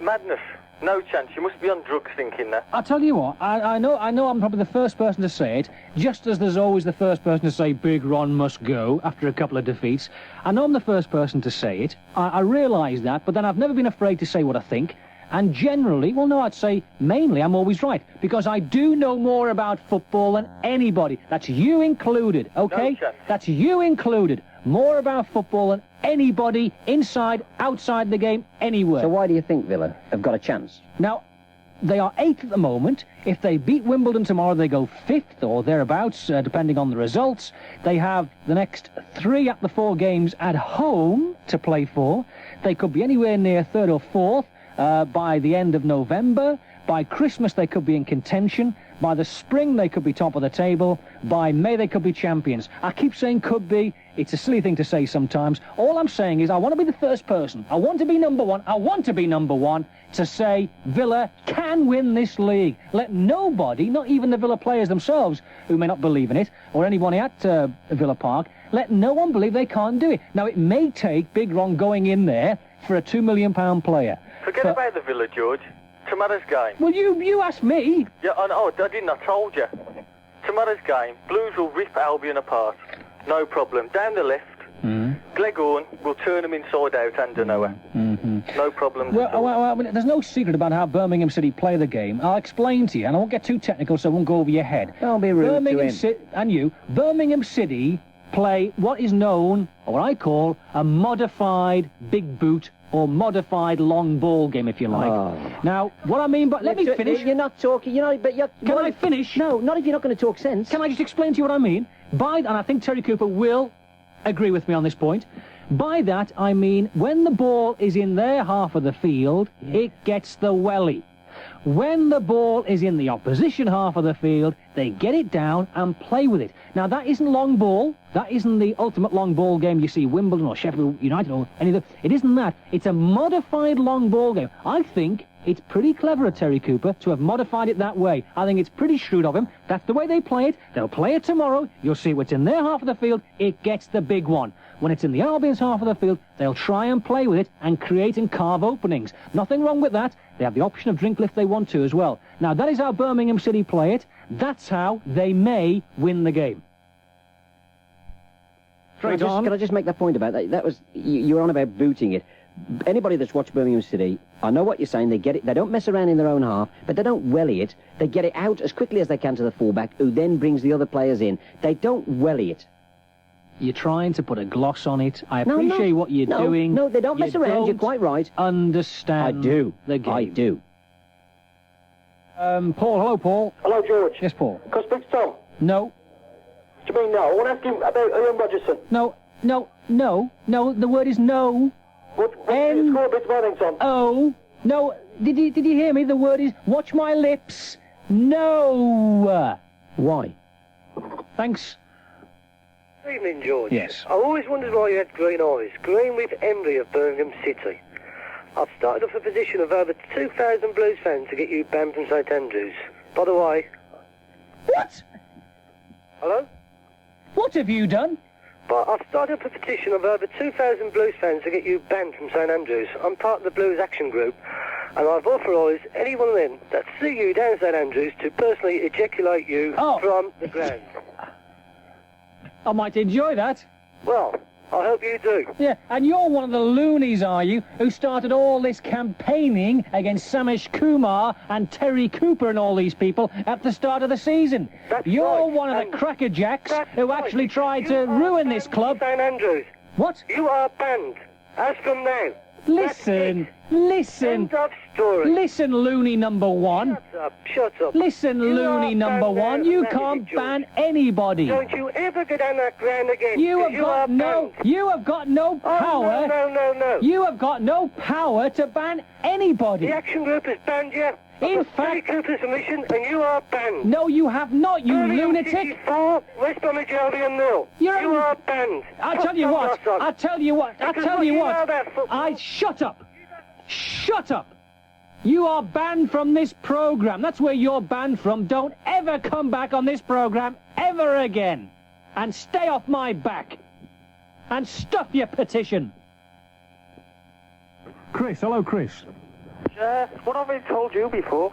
Madness. No chance. You must be on drugs thinking that. I'll tell you what, I know I'm probably the first person to say it, just as there's always the first person to say Big Ron must go after a couple of defeats. I know I'm the first person to say it. I realise that, but then I've never been afraid to say what I think. And generally, well, no, I'd say mainly I'm always right, because I do know more about football than anybody. That's you included, okay? No chance. That's you included. More about football than anybody, inside, outside the game, anywhere. So why do you think Villa have got a chance? Now, they are 8th at the moment. If they beat Wimbledon tomorrow, they go 5th or thereabouts, depending on the results. They have the next 3 out of the 4 games at home to play for. They could be anywhere near 3rd or 4th. By the end of November. By Christmas they could be in contention. By the spring they could be top of the table. By May they could be champions. I keep saying could be. It's a silly thing to say sometimes. All I'm saying is I want to be the first person. I want to be number 1. I want to be number 1 to say Villa can win this league. Let nobody, not even the Villa players themselves, who may not believe in it, or anybody at Villa Park, let no one believe they can't do it. Now, it may take Big Ron going in there for a £2 million player. Forget about the Villa, George. Tomorrow's game. Well, you asked me. Yeah, I know. I didn't. I told you. Tomorrow's game, Blues will rip Albion apart. No problem. Down the left, Gleghorn will turn them inside out and Genoa. No problem. Well, there's no secret about how Birmingham City play the game. I'll explain to you, and I won't get too technical so I won't go over your head. Don't be rude to him. And you, Birmingham City play what is known, or what I call, a modified big boot or modified long ball game, if you like. Now, what I mean, but let me finish. You're not talking, Can I finish? No, not if you're not going to talk sense. Can I just explain to you what I mean? And I think Terry Cooper will agree with me on this point. By that, I mean, when the ball is in their half of the field, it gets the welly. When the ball is in the opposition half of the field, they get it down and play with it. Now, that isn't long ball. That isn't the ultimate long ball game you see Wimbledon or Sheffield United or any of the... It isn't that. It's a modified long ball game. I think it's pretty clever of Terry Cooper to have modified it that way. I think it's pretty shrewd of him. That's the way they play it. They'll play it tomorrow. You'll see what's in their half of the field. It gets the big one. When it's in the Albion's half of the field, they'll try and play with it and create and carve openings. Nothing wrong with that. They have the option of drink lift they want to as well. Now, that is how Birmingham City play it. That's how they may win the game. Can I just make that point about that? That was you were on about booting it. Anybody that's watched Birmingham City, I know what you're saying. They get it. They don't mess around in their own half, but they don't welly it. They get it out as quickly as they can to the fullback, who then brings the other players in. They don't welly it. You're trying to put a gloss on it. I appreciate what you're doing. No, they don't mess around. You're quite right. Understand? I do. The game. I do. Paul. Hello, Paul. Hello, George. Yes, Paul. Can I speak to Tom? No. What do you mean no? I want to ask him about Ian Rogerson. No. The word is no. What did you score a bit of running, Tom? Oh, no. Did you hear me? The word is watch my lips. No. Why? Thanks. Good evening, George. Yes. I always wondered why you had green eyes. Green with envy of Birmingham City. I've started off a position of over 2,000 Blues fans to get you banned from St Andrews. By the way... What? Hello? What have you done? But I've started up a petition of over 2,000 Blues fans to get you banned from St Andrews. I'm part of the Blues Action Group, and I've authorised any one of them that see you down St Andrews to personally ejaculate you from the ground. I might enjoy that. Well, I hope you do. Yeah, and you're one of the loonies, are you, who started all this campaigning against Samish Kumar and Terry Cooper and all these people at the start of the season. You're one of the crackerjacks who actually tried to ruin this club. St Andrews. What? You are banned. As from now. Listen. End of story. Listen, loony number one. Shut up. Listen, You loony are number banned one. now, You Matthew can't George. ban anybody. Don't you ever get on that ground again. You 'cause have got are no. banned. You have got no power. No. You have got no power to ban anybody. The action group has banned you. In fact, Cooper's mission, and you are banned. No, you have not, you Birmingham lunatic. City 4, West Bromwich Albion 0. You are banned. I tell you what. I tell you what. I tell you what. Shut up. Shut up. You are banned from this program. That's where you're banned from. Don't ever come back on this program ever again. And stay off my back. And stuff your petition. Chris, hello, Chris. What have I told you before?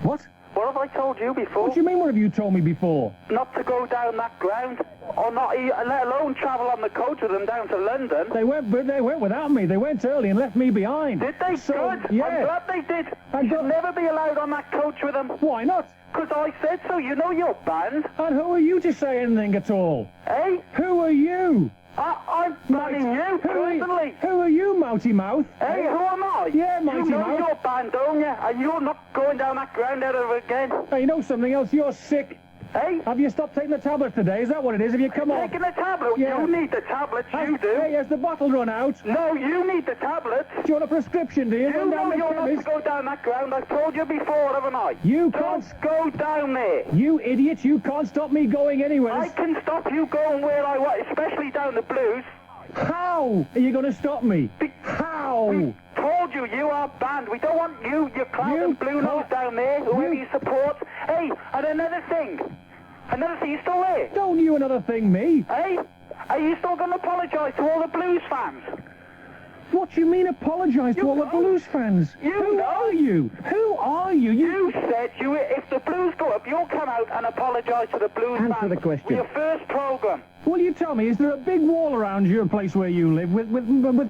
What? What have I told you before? What do you mean, what have you told me before? Not to go down that ground, or not, let alone travel on the coach with them down to London. They went without me. They went early and left me behind. Did they? So, Good. yeah. I'm glad they did. You should never be allowed on that coach with them. Why not? Because I said so. You know you're banned. And who are you to say anything at all? Eh? Who are you? I'm banning you, personally. Who are you, Mouty Mouth? Hey, who am I? Yeah, Mighty You know Mouth. you're banned, don't you? And you're not going down that ground ever again. Hey, you know something else? You're sick. Hey? Have you stopped taking the tablets today? Is that what it is? Have you come off? Taking the tablet? Yeah. You need the tablets, you do. Hey, has the bottle run out? No, you need the tablets. Do you want a prescription, do you? You know you're not to go down that ground. I've told you before, haven't I? You Don't go down there. You idiot, you can't stop me going anywhere. I can stop you going where I want, especially down the Blues. How are you going to stop me? How? Told you, you are banned. We don't want you, your clown and blue nose down there, whoever you support. Hey, and another thing, you still there? Don't you another thing, me? Hey, are you still going to apologise to all the Blues fans? What do you mean apologise to all the Blues fans? Who are you? Who are you? You said if the Blues go up, you'll come out and apologise to the Blues fans. Answer the question. For your first programme. Will you tell me, is there a big wall around your place where you live with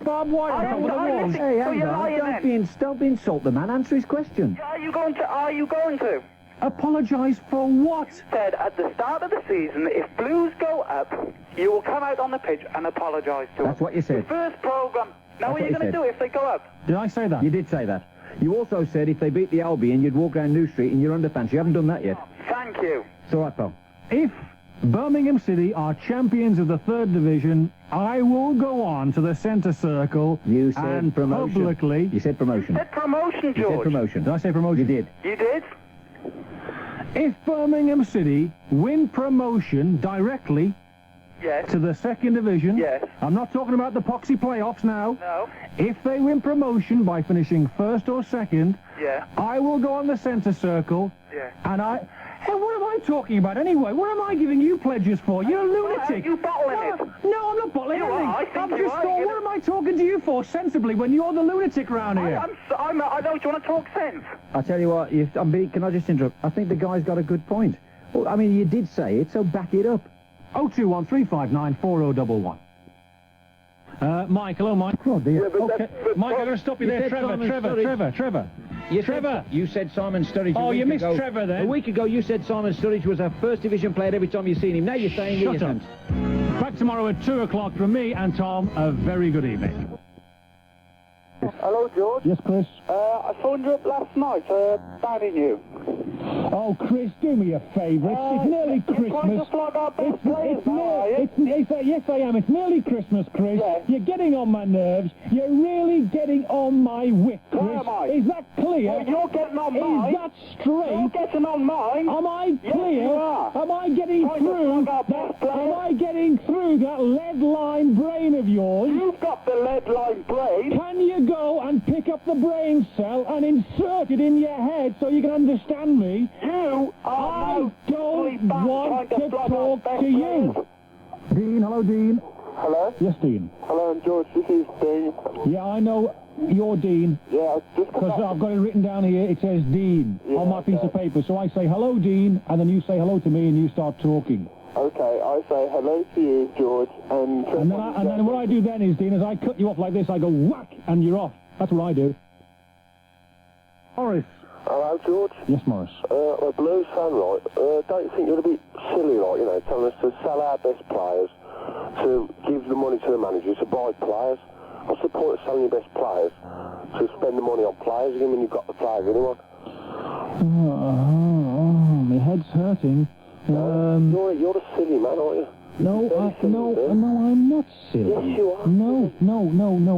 barbed wire on top of the walls? Hey, hang on. Don't insult the man. Answer his question. Are you going to? Apologise for what? Said at the start of the season, if Blues go up, you will come out on the pitch and apologise to them. That's what you said. Your first programme. Now what are you going to do if they go up? Did I say that? You did say that. You also said if they beat the Albion, you'd walk down New Street in your underpants. You haven't done that yet. Thank you. It's all right, pal. If Birmingham City are champions of the 3rd Division, I will go on to the centre circle and promotion. Publicly... You said promotion. You said promotion, George. You said promotion. Did I say promotion? You did. You did? If Birmingham City win promotion directly to the 2nd Division, I'm not talking about the poxy playoffs now. No. If they win promotion by finishing 1st or 2nd, I will go on the centre circle, and Hey, what am I talking about anyway? What am I giving you pledges for? You're a lunatic. You bottling it? No, I'm not bottling anything. I think I'm you just are. thought, what am I talking to you for sensibly when you're the lunatic round here? I know. Do you want to talk sense? I tell you what, can I just interrupt? I think the guy's got a good point. Well, I mean, you did say it, so back it up. 021-359-4011. Mike, hello, Mike. Oh, dear. Okay. Mike, I'm going to stop you there. Trevor. You said Simon Sturridge. Oh, you missed Trevor then. A week ago, you said Simon Sturridge was a 1st Division player every time you've seen him. Now you're saying he isn't. Back tomorrow at 2 o'clock from me and Tom. A very good evening. Hello, George. Yes, Chris. I phoned you up last night, banning you. Oh, Chris, do me a favour. It's nearly Christmas. Yes, I am. It's nearly Christmas, Chris. Yes. You're getting on my nerves. You're really getting on my wick, Chris. Why am I? Is that clear? Well, you're getting on mine. Is that straight? You're getting on mine. Am I clear? Yes, you are. Am I getting through that lead-line brain of yours? You've got the lead-line brain. Can you go and pick up the brain cell and insert it in your head so you can understand me? You are I don't want to talk to you. Dean, hello, Dean. Hello? Yes, Dean. Hello, George. This is Dean. Yeah, I know you're Dean. Yeah, because I've got it written down here. It says Dean on my piece of paper. So I say hello, Dean, and then you say hello to me, and you start talking. Okay, I say hello to you, George, and then what I do then is, Dean, is I cut you off like this. I go whack, and you're off. That's what I do. Morris. Hello, George. Yes, Morris. A Blues fan, right? Don't you think you're a bit silly, like, telling us to sell our best players, to give the money to the managers, to buy players? What's the point of selling your best players to spend the money on players again when you've got the players anyway? My head's hurting. You're a silly man, aren't you? No, I'm not silly. Yes, you are. No,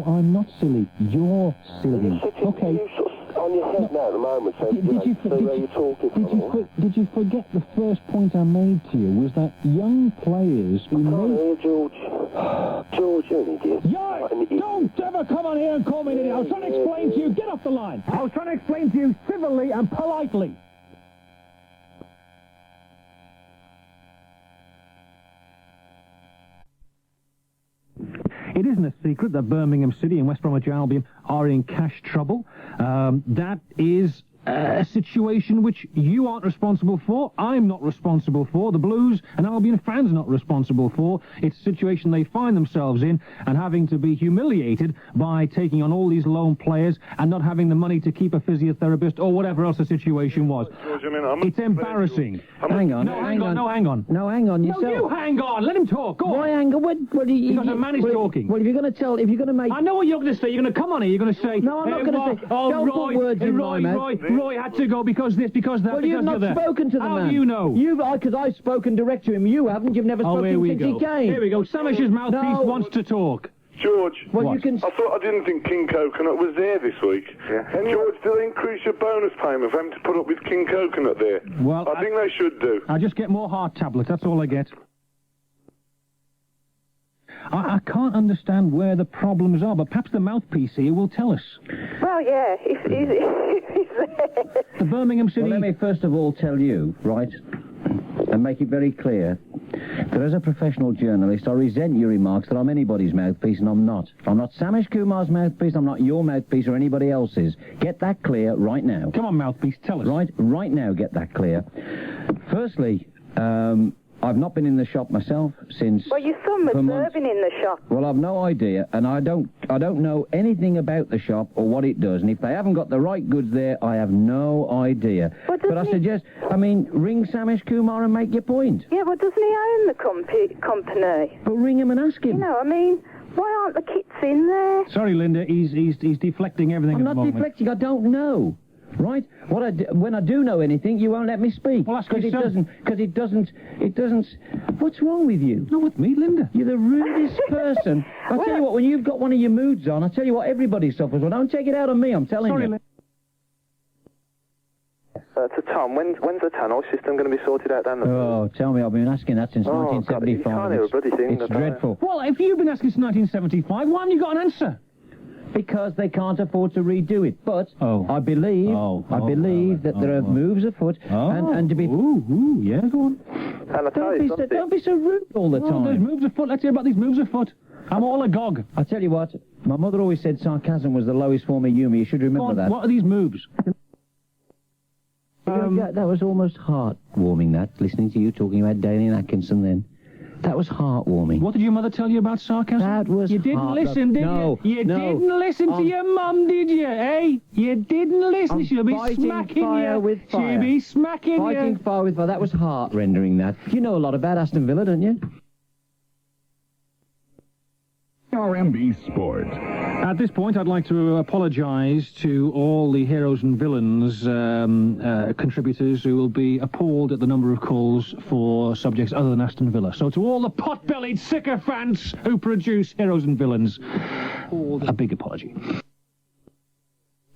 I'm not silly. You're silly. Okay. You sort of on your head now at the moment, so Did you forget the first point I made to you was that young players who made... George, you're an idiot. Don't ever come on here and call me an idiot. I was trying to explain to you. Get off the line. I was trying to explain to you civilly and politely. It isn't a secret that Birmingham City and West Bromwich Albion are in cash trouble. That is a situation which you aren't responsible for, I'm not responsible for, the Blues and Albion fans are not responsible for. It's a situation they find themselves in and having to be humiliated by taking on all these loan players and not having the money to keep a physiotherapist or whatever else the situation was. George, it's embarrassing. Hang on. No, hang on. No, hang on. No, you hang on. Let him talk. Go on. Why hang on? Because a man is talking. Well, if you're going to make... I know what you're going to say. You're going to come on here. You're going to say... No, I'm not going to say... Oh, don't put words in my mouth. Roy had to go because this, because that, well, because you've not spoken to the man. How do you know? Because I've spoken direct to him. You haven't. You've never spoken since he came. Here we go. Samish's mouthpiece wants to talk. George, well, you can... I didn't think King Coconut was there this week. Yeah. George, do they increase your bonus payment for having to put up with King Coconut there? Well, I think they should do. I just get more heart tablets, that's all I get. I can't understand where the problems are, but perhaps the mouthpiece here will tell us. Well, yeah, he's there. The Birmingham City... Well, let me first of all tell you, right, and make it very clear, that as a professional journalist, I resent your remarks that I'm anybody's mouthpiece, and I'm not. I'm not Samish Kumar's mouthpiece, I'm not your mouthpiece or anybody else's. Get that clear right now. Come on, mouthpiece, tell us. Right now, get that clear. Firstly, I've not been in the shop myself since... Well, your son was serving in the shop. Well, I've no idea, and I don't know anything about the shop or what it does, and if they haven't got the right goods there, I have no idea. But I suggest, ring Samish Kumar and make your point. Yeah, well, doesn't he own the company? But ring him and ask him. You know, why aren't the kits in there? Sorry, Linda, he's deflecting everything at the moment. I'm not deflecting, I don't know. Right? When I do know anything, you won't let me speak. Well, because it doesn't... What's wrong with you? Not with me, Linda. You're the rudest person. I'll tell you what, when you've got one of your moods on, I'll tell you what, everybody suffers. Well, don't take it out on me, I'm telling you. To Tom, when's the tunnel system going to be sorted out down the... Oh, tell me, I've been asking that since 1975. God, you can't hear a bloody thing. It's dreadful. Well, if you've been asking since 1975, why haven't you got an answer? Because they can't afford to redo it. But I believe that there are moves afoot, and to be... yeah, go on. Don't be so rude all the time. There's moves afoot. Let's hear about these moves afoot. I'm all agog. I tell you what, my mother always said sarcasm was the lowest form of humour. You should remember that. What are these moves? That was almost heartwarming, that, listening to you talking about Daly and Atkinson then. That was heartwarming. What did your mother tell you about sarcasm? That was You didn't listen, did you? You didn't listen to your mum, did you, eh? You didn't listen. She'll be smacking you. With fire. She'll be smacking you. Fighting fire with fire. That was heart-rendering, that. You know a lot about Aston Villa, don't you? BRMB Sport. At this point, I'd like to apologise to all the heroes and villains contributors who will be appalled at the number of calls for subjects other than Aston Villa. So to all the pot-bellied sycophants who produce heroes and villains, a big apology.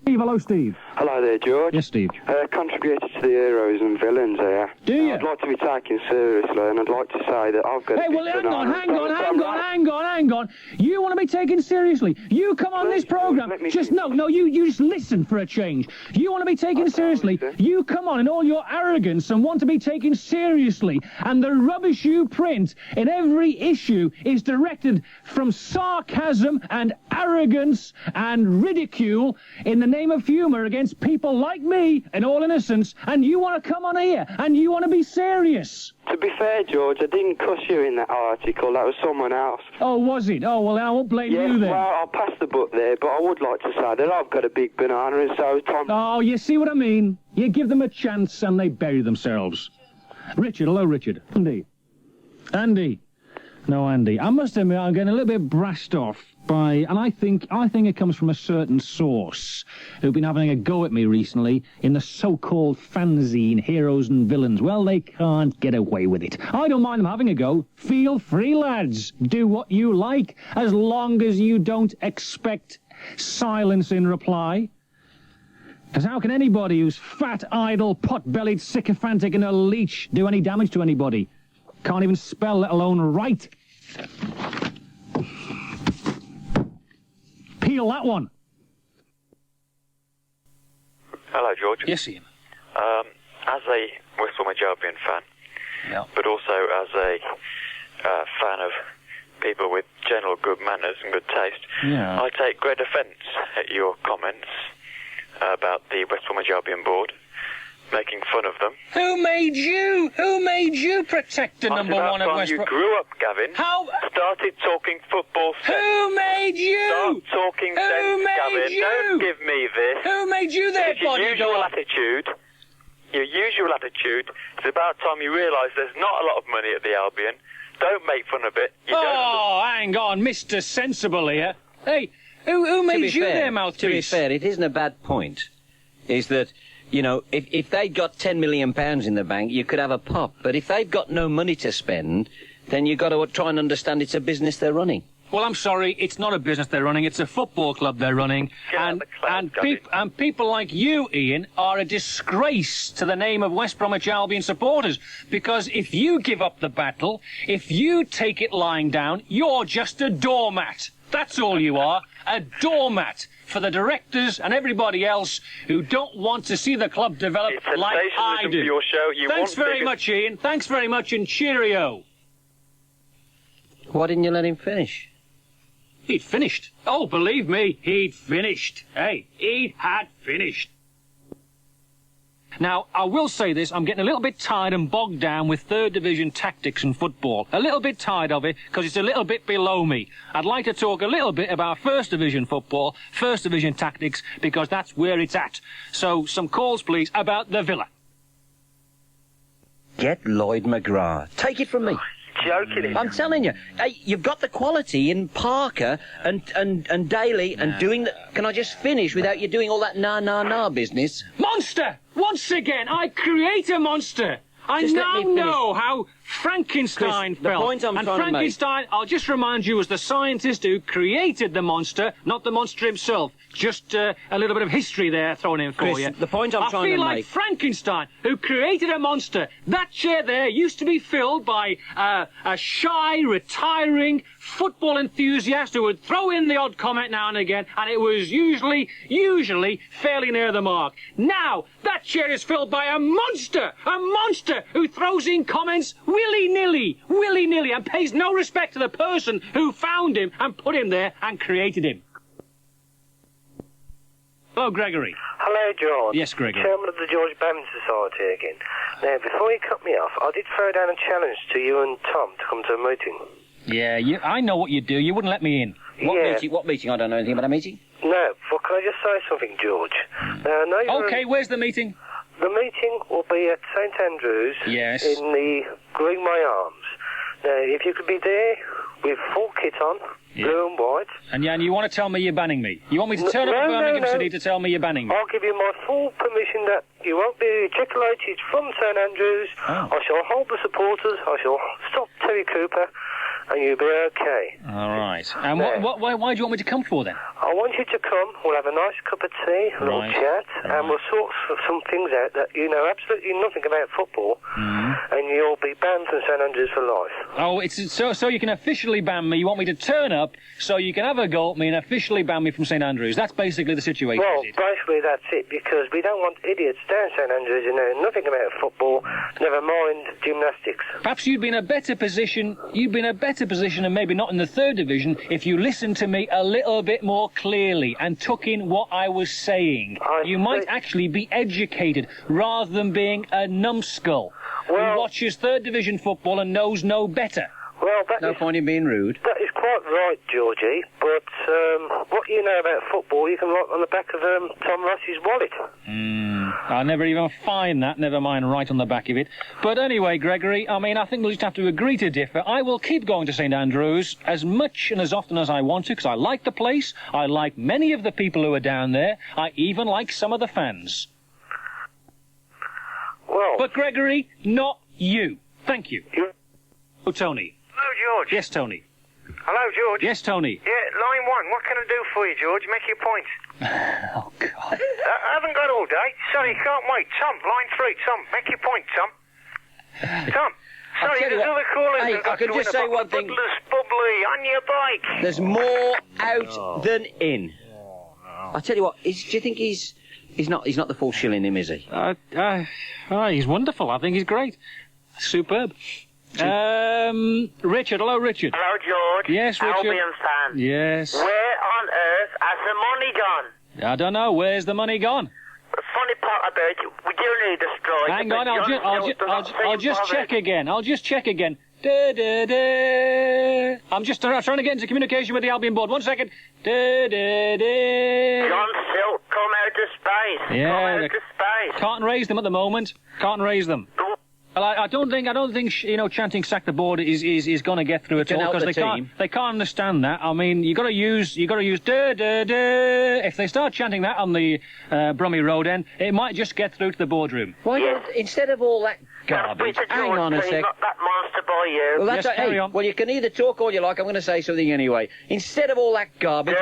Steve, hello, Steve. Hello there, George. Yes, Steve. Contributor to the heroes and villains here. Do you? I'd like to be taken seriously, and I'd like to say that I've got... Hey, well, hang on. You want to be taken seriously? You come on this programme. You just listen for a change. You want to be taken seriously? You come on in all your arrogance and want to be taken seriously. And the rubbish you print in every issue is directed from sarcasm and arrogance and ridicule in the name of humour against people like me in all innocence, and you want to come on here and you want to be serious. To be fair, George, I didn't cuss you in that article. That was someone else. Oh, was it? Oh, well, I won't blame you then. Well, I'll pass the book there, but I would like to say that I've got a big banana, and so Tom... Oh, you see what I mean? You give them a chance and they bury themselves. Richard, hello, Richard. Andy. No, Andy. I must admit, I'm getting a little bit brassed off by, and I think it comes from a certain source who've been having a go at me recently in the so-called fanzine Heroes and Villains. Well, they can't get away with it. I don't mind them having a go. Feel free, lads. Do what you like, as long as you don't expect silence in reply. Because how can anybody who's fat, idle, pot-bellied, sycophantic and a leech do any damage to anybody? Can't even spell, let alone write. Peel that one. Hello, George. Yes, Ian. As a West Bromwich Albion fan, but also as a fan of people with general good manners and good taste, I take great offence at your comments about the West Bromwich Albion board, making fun of them. Who made you? Who made you protect the number one of West Bromwich? You grew up, Gavin. How? Started talking football sense. Who made you? Start talking sense, Gavin. You? Don't give me this. Who made you their bodyguard? Your usual attitude, it's about time you realise there's not a lot of money at the Albion. Don't make fun of it. Hang on, Mr. Sensible here. Hey, who made you their mouthpiece? To be fair, it isn't a bad point. Is that, you know, if they'd got £10 million in the bank, you could have a pop. But if they've got no money to spend, then you've got to try and understand it's a business they're running. Well, I'm sorry, it's not a business they're running, it's a football club they're running. And people like you, Ian, are a disgrace to the name of West Bromwich Albion supporters. Because if you give up the battle, if you take it lying down, you're just a doormat. That's all you are, a doormat for the directors and everybody else who don't want to see the club develop like I do. For your show. Thanks very much, Ian. Thanks very much, and cheerio. Why didn't you let him finish? He'd finished. Oh, believe me, he'd finished. Hey, he had finished. Now, I will say this, I'm getting a little bit tired and bogged down with third division tactics in football. A little bit tired of it, because it's a little bit below me. I'd like to talk a little bit about first division football, first division tactics, because that's where it's at. So, some calls, please, about the Villa. Get Lloyd McGrath. Take it from me. Joking. I'm telling you, hey, you've got the quality in Parker and Daly and doing the... Can I just finish without you doing all that na business? Monster! Once again, I create a monster! I now know how Frankenstein felt. The point I'm trying to make... And Frankenstein, I'll just remind you, was the scientist who created the monster, not the monster himself. Just a little bit of history there thrown in for you. The point I'm trying to make... I feel like Frankenstein, who created a monster. That chair there used to be filled by a shy, retiring football enthusiast who would throw in the odd comment now and again, and it was usually fairly near the mark. Now, that chair is filled by a monster who throws in comments willy-nilly, and pays no respect to the person who found him and put him there and created him. Hello, Gregory. Hello, George. Yes, Gregory. Chairman of the George Bannon Society again. Now, before you cut me off, I did throw down a challenge to you and Tom to come to a meeting. Yeah, I know what you do. You wouldn't let me in. What meeting? I don't know anything about a meeting. No, but can I just say something, George? Now, I know you're... Okay, where's the meeting? The meeting will be at St Andrews. Yes. In the Green My Arms. Now, if you could be there with full kit on, blue and white. And you want to tell me you're banning me? You want me to turn up to Birmingham City to tell me you're banning me? I'll give you my full permission that you won't be ejaculated from St Andrews. Oh. I shall hold the supporters. I shall stop Terry Cooper. And you'll be okay. All right. And why do you want me to come for then? I want you to come. We'll have a nice cup of tea, a little chat, and we'll sort some things out that you know absolutely nothing about football, and you'll be banned from St Andrews for life. Oh, it's so you can officially ban me. You want me to turn up so you can have a go at me and officially ban me from St Andrews. That's basically the situation. Well, basically that's it, because we don't want idiots down St Andrews who know nothing about football, never mind gymnastics. Perhaps you'd be in a better position. And maybe not in the third division if you listened to me a little bit more clearly and took in what I was saying. You might actually be educated rather than being a numbskull who watches third division football and knows no better. Well, No point in being rude. That is quite right, Georgie, but what you know about football you can write on the back of Tom Ross's wallet. I'll never even find that, never mind right on the back of it. But anyway, Gregory, I mean, I think we'll just have to agree to differ. I will keep going to St Andrews as much and as often as I want to, because I like the place, I like many of the people who are down there, I even like some of the fans. Well... But, Gregory, not you. Thank you. Oh, Tony. Hello, George. Yes, Tony. Hello, George. Yes, Tony. Yeah, line 1. What can I do for you, George? Make your point. Oh, God. I haven't got all day. Sorry, can't wait. Tom, line 3. Tom, make your point, Tom. Tom. Sorry, there's other callers. Hey, I could just say one thing. Bubbly on your bike. There's more out than in. I tell you what, do you think he's not the full shilling him, is he? He's wonderful. I think he's great. Superb. Richard. Hello, Richard. Hello, George. Yes, Richard. Albion fan. Yes. Where on earth has the money gone? I don't know. Where's the money gone? The funny part about it, we do need a strike. Hang on, I'll just check again. I'll just check again. I'm just trying to get into communication with the Albion board. 1 second. John Silk, come out of space. Yeah, come out of space. Can't raise them at the moment. Can't raise them. Well, I don't think chanting sack the board is going to get through at all, because they can't understand that. I mean, you got to use da da da. If they start chanting that on the Brummy Road end, it might just get through to the boardroom. Why don't, instead of all that garbage, hang on a sec. Not that monster by you. Well, that's carry on. Well, you can either talk all you like. I'm going to say something anyway. Instead of all that garbage,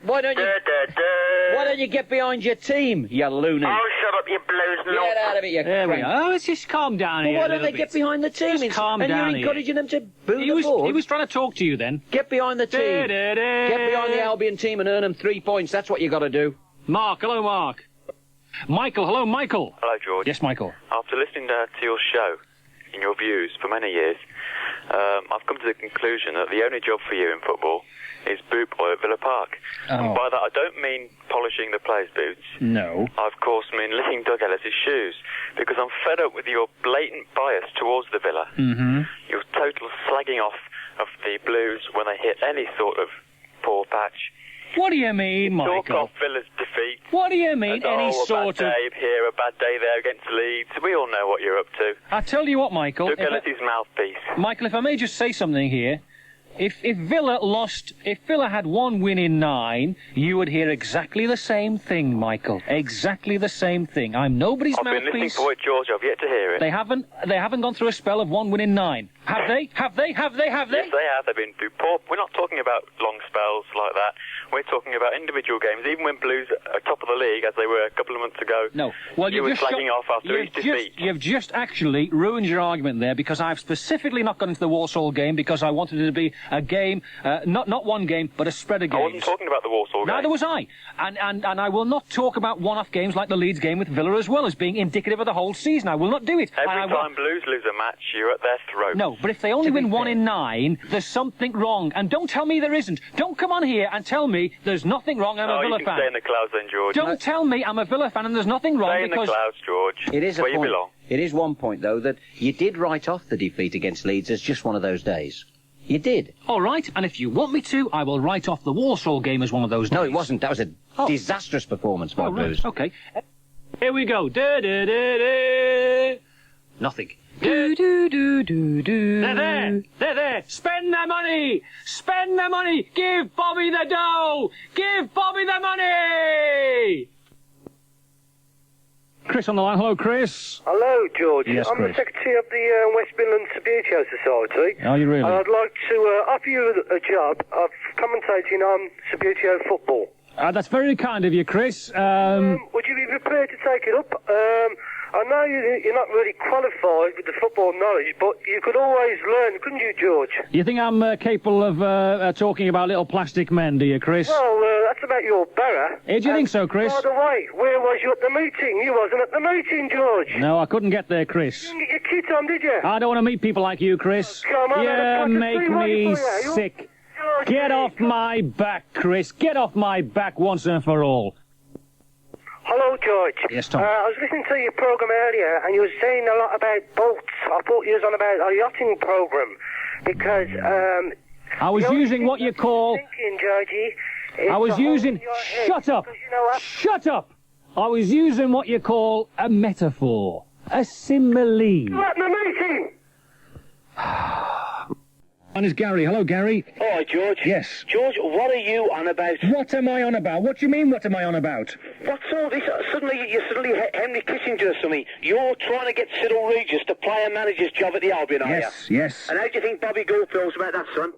why don't you get behind your team, you loony? Oh, shut up, you blues nut. Get out of it, you There we crank. are. Oh, let's just calm down here. Why don't they get behind the team? Just calm down and you're encouraging them to boo the board? He was trying to talk to you then. Get behind the team. Get behind the Albion team and earn them 3 points. That's what you got to do. Mark. Hello, Mark. Michael. Hello, Michael. Hello, George. Yes, Michael. After listening to your show and your views for many years, I've come to the conclusion that the only job for you in football is boot boy at Villa Park. And by that, I don't mean polishing the players' boots. No. I, of course, mean licking Doug Ellis's shoes, because I'm fed up with your blatant bias towards the Villa. Mm-hmm. Your total slagging off of the Blues when they hit any sort of poor patch. What do you mean, Michael? Talk off Villa's defeat. What do you mean, any sort of... a bad day here, a bad day there against Leeds. We all know what you're up to. I tell you what, Michael... Doug Ellis's mouthpiece. Michael, if I may just say something here... If Villa had 1 win in 9, you would hear exactly the same thing, Michael. Exactly the same thing. I'm nobody's mouthpiece. I've been listening for it, George. I've yet to hear it. They haven't gone through a spell of 1 win in 9. Have they? Have they? Yes, they have. They've been through poor... We're not talking about long spells like that. We're talking about individual games. Even when Blues are top of the league, as they were a couple of months ago, no. Well, you were slagging off after each defeat. You've just actually ruined your argument there, because I've specifically not got into the Walsall game because I wanted it to be a game, not one game, but a spread of games. I wasn't talking about the Walsall game. Neither was I. And I will not talk about one-off games like the Leeds game with Villa as well as being indicative of the whole season. I will not do it. Every time Blues lose a match, you're at their throat. No, but if they only win 1 in 9, there's something wrong. And don't tell me there isn't. Don't come on here and tell me there's nothing wrong and I'm a Villa fan. You can stay in the clouds then, George. Don't tell me I'm a Villa fan and there's nothing wrong because... Stay in the clouds, George. It is where a point. You belong. It is 1 point, though, that you did write off the defeat against Leeds as just one of those days. You did. All right, and if you want me to, I will write off the Walsall game as one of those days. No, it wasn't. That was a disastrous performance by Blues. Right. Okay. Here we go. Da-da-da-da. Nothing. Do-do-do-do-do. They're there. Spend their money. Spend their money. Give Bobby the dough. Give Bobby the money. Chris on the line. Hello, Chris. Hello, George. Yes, I'm Chris. the secretary of the West Midlands Sabutio Society. Are you really? And I'd like to offer you a job of commentating on Sabutio football. That's very kind of you, Chris. Would you be prepared to take it up? I know you're not really qualified with the football knowledge, but you could always learn, couldn't you, George? You think I'm capable of talking about little plastic men, do you, Chris? Well, that's about your borough. Do you think so, Chris? By the way, where was you at the meeting? You wasn't at the meeting, George. No, I couldn't get there, Chris. You didn't get your kit on, did you? I don't want to meet people like you, Chris. Come on, you make me sick. Get off my back, Chris. Get off my back once and for all. Hello, George. Yes, Tom. I was listening to your programme earlier, and you were saying a lot about boats. I thought you was on about a yachting programme, because, I was using what you call... Thinking, Georgie, I was using... Shut up! Shut up! I was using what you call a metaphor. A simile. Let me meeting! And it's Gary. Hello, Gary. All right, George. Yes. George, what are you on about? What am I on about? What do you mean, what am I on about? What's all this? You're suddenly Henry Kissinger or something. You're trying to get Cyril Regis to play a manager's job at the Albion, are you? Yes. And how do you think Bobby Gould feels about that, son?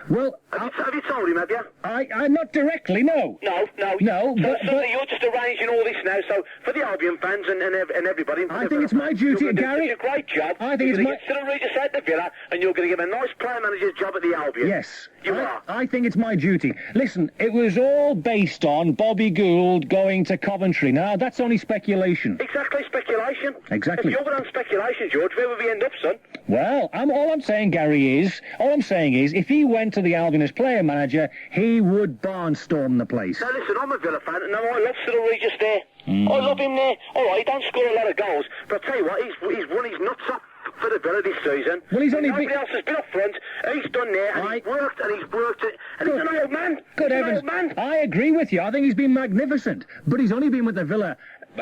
Well, have you told him, have you? I not directly, no. No, but suddenly you're just arranging all this now, so for the Albion fans and everybody... I think it's my duty, Gary. You're going to do such a great job. I think it's my... You're going to get Cyril Regis out the Villa, and you're going to give him a nice player manager's job at the Albion. Yes. You are. I think it's my duty. Listen, it was all based on Bobby Gould going to Coventry. Now, that's only speculation. Exactly, speculation. Exactly. If you're on speculation, George, where would we end up, son? Well, all I'm saying, Gary, is if he went to the Albion as player manager, he would barnstorm the place. Now, listen, I'm a Villa fan, and I love Cyril Regis there. I love him there. All right, he don't score a lot of goals, but I tell you what, he's won his nuts up for the Villa this season. Well, he's only nobody else has been up front. He's done there, and he's worked it, and he's an old man. Good heavens. I agree with you. I think he's been magnificent, but he's only been with the Villa